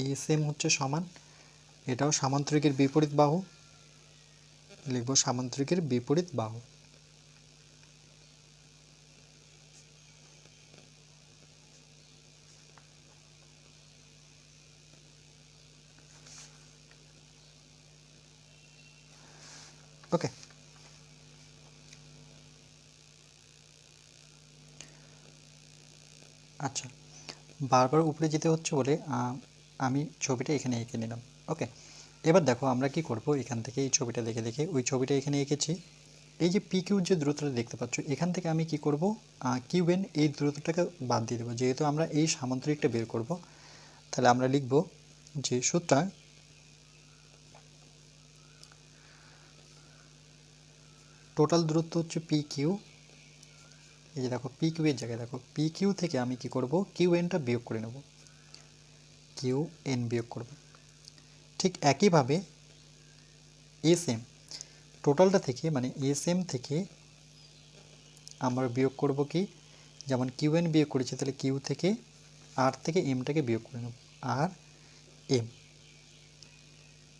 এস এম হচ্ছে সমান, এটাও সামান্তরিকের বিপরীত বাহু, লিখব সামান্তরিকের বিপরীত বাহু। ওকে, আচ্ছা বারবার উপরে যেতে হচ্ছে বলে আমি ছবিটা এখানে এঁকে নিলাম। ওকে, এবার দেখো আমরা কি করব, এখান থেকে এই ছবিটা দেখে দেখে ওই ছবিটা এখানে এঁকেছি, এই যে পি কিউর যে দূরত্বটা দেখতে পাচ্ছ, এখান থেকে আমি কি করব, কিউ এন এই দূরত্বটাকে বাদ দিয়ে দেবো, যেহেতু আমরা এই সামান্তরিকটা বের করব। তাহলে আমরা লিখব যে সুতরাং টোটাল দূরত্ব হচ্ছে পি কিউ। এই যে দেখো পি কিউ এর জায়গায় দেখো পি কিউ থেকে আমি কি করব, কিউ এনটা বিয়োগ করে নেব, কিউ এন বিয়োগ করব। ঠিক একইভাবে এস এম টোটালটা থেকে মানে এস এম থেকে আমরা বিয়োগ করব কি, যেমন কিউ এন বিয়োগ করেছি, তাহলে কিউ থেকে আর থেকে এমটাকে বিয়োগ করে নেব, আর এম।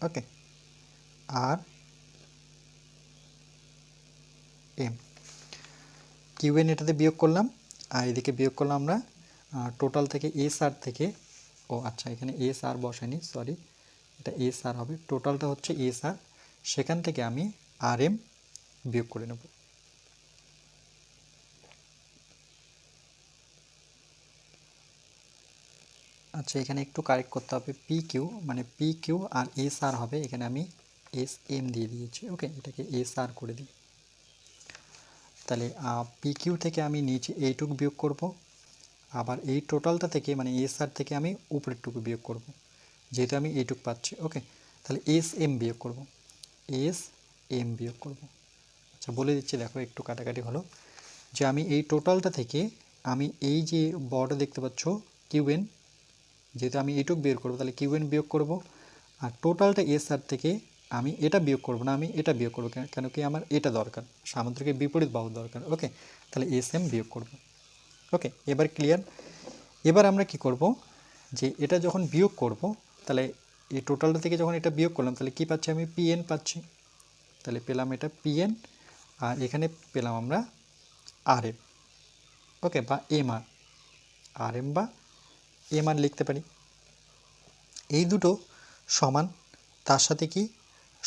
ওকে, আর এম কিউ এন এটাতে বিয়োগ করলাম, আর এদিকে বিয়োগ করলাম আমরা টোটাল থেকে এস আর থেকে, ও আচ্ছা এখানে এস আর বসাইনি, সরি, এটা এস আর হবে, টোটালটা হচ্ছে এস আর, সেখান থেকে আমি আর এম বিয়োগ করে নেব। আচ্ছা এখানে একটু কারেক্ট করতে হবে, পি কিউ মানে পি কিউ আর এস আর হবে, এখানে আমি এস এম দিয়ে দিয়েছি। ওকে, এটাকে এস আর করে দিই। তাহলে পি কিউ থেকে আমি নিচে এইটুকু বিয়োগ করব, আবার এই টোটালটা থেকে মানে এস আর থেকে আমি উপরেরটুকু বিয়োগ করব, যেহেতু আমি এইটুকু পাচ্ছি। ওকে, তাহলে এস এম বিয়োগ করব, এস এম বিয়োগ করব। আচ্ছা বলে দিচ্ছি, দেখো একটু কাটাকাটি হলো, যে আমি এই টোটালটা থেকে আমি এই যে বড়টা দেখতে পাচ্ছ কিউ এন, যেহেতু আমি এইটুক বের করবো তাহলে কিউ এন বিয়োগ করব, আর টোটালটা এস আর থেকে আমি এটা বিয়োগ করব না, আমি এটা বিয়োগ করবো, কেন কি আমার এটা দরকার, সামান্তরিকের বিপরীত বাহু দরকার। ওকে, তাহলে এস এম বিয়োগ করব। ওকে, এবার ক্লিয়ার। এবার আমরা কি করব, যে এটা যখন বিয়োগ করব, তাহলে এই টোটালটা থেকে যখন এটা বিয়োগ করলাম, তাহলে কি পাচ্ছি আমি, পি এন পাচ্ছি। তাহলে পেলাম এটা পি এন, আর এখানে পেলাম আমরা আর এম। ওকে, বা এম আর, আর এম বা এম আর লিখতে পারি। এই দুটো সমান, তার সাথে কি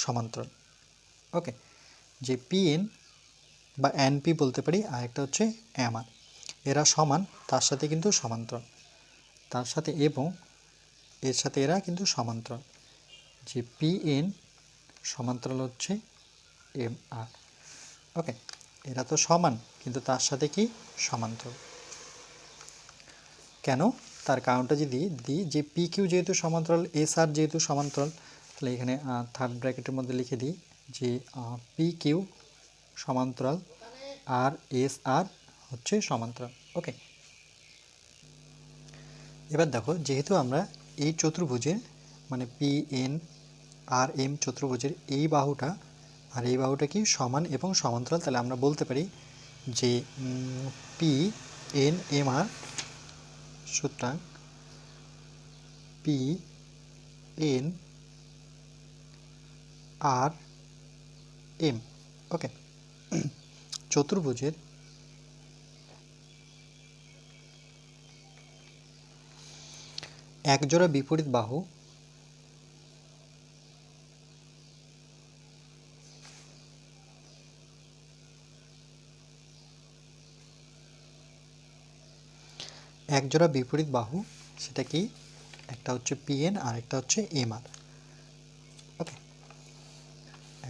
সমান্তরাল। ওকে, যে পি এন বা এন পি বলতে পারি, আর একটা হচ্ছে এম আর, এরা সমান, তার সাথে কিন্তু সমান্তরাল, তার সাথে এবং এর সাথে এরা কিন্তু সমান্তরাল, যে পি এন সমান্তরাল হচ্ছে এম আর। ওকে, এরা তো সমান কিন্তু তার সাথে কি সমান্তরাল। কেন, তার কারণটা যদি দিই, যে পি কিউ যেহেতু সমান্তরাল, এস আর যেহেতু সমান্তরাল, তাহলে এখানে থার্ড ব্র্যাকেটের মধ্যে লিখে দিই যে পি কিউ সমান্তরাল আর এস আর হচ্ছে সমান্তরাল। ওকে, এবার দেখো যেহেতু আমরা এই চতুর্ভুজের মানে পি এন আর এম চতুর্ভুজের এই বাহুটা আর এই বাহুটা কি সমান এবং সমান্তরাল, তাহলে আমরা বলতে পারি যে পি এন এম আর, সুতরাং পি এন আর এম। ওকে, চতুর্ভুজের একজোড়া বিপরীত বাহু একজোড়া বিপরীত বাহু, সেটা কি, একটা হচ্ছে পি এন আর একটা হচ্ছে এম আর। ওকে,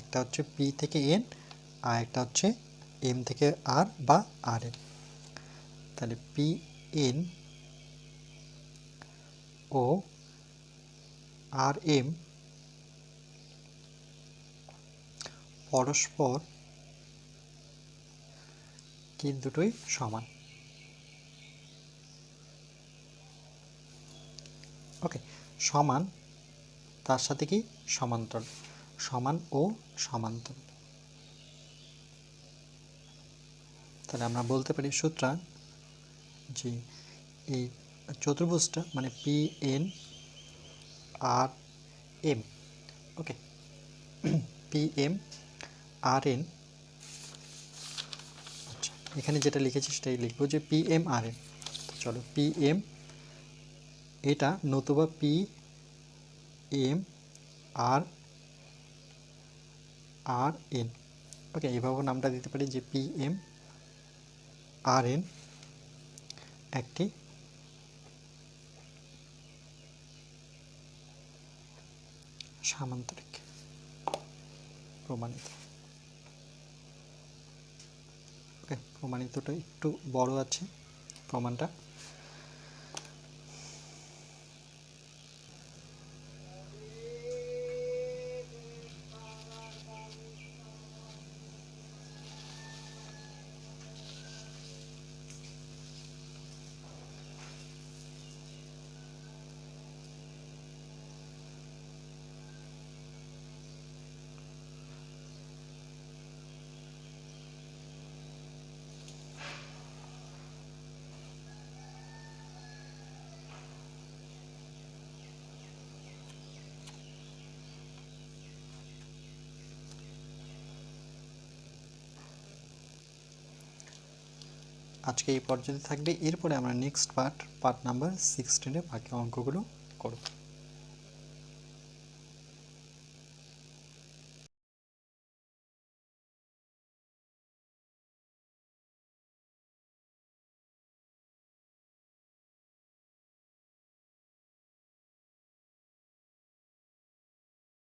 একটা হচ্ছে পি থেকে এন আর একটা হচ্ছে এম থেকে আর বা আর এন। তাহলে পি এন ও আর এম পরস্পর কি দুটোই সমান। ওকে, সমান, তার সাথে কি সমান্তরাল, সমান ও সমান্তরাল। তাহলে আমরা বলতে পারি সুতরাং যে এই চতুর্ভুজটা মানে পি এন আর এম, ওকে, পি এম আর এন, আচ্ছা এখানে যেটা লিখেছি সেটাই লিখবো যে পি এম আর এন। তো চলো পি এম এটা, নতুবা পি এম আর আর এন। ওকে, এইভাবে নামটা দিতে পারি যে পি এম আর এন একটি সামান্তরিক প্রমাণিত। ওকে, প্রমাণিতটা একটু বড় আছে প্রমাণটা। আজকে এই পর্যন্ত থাকবে, এরপরে আমরা নেক্সট পার্ট নাম্বার 16-এ বাকি অঙ্কগুলো করব।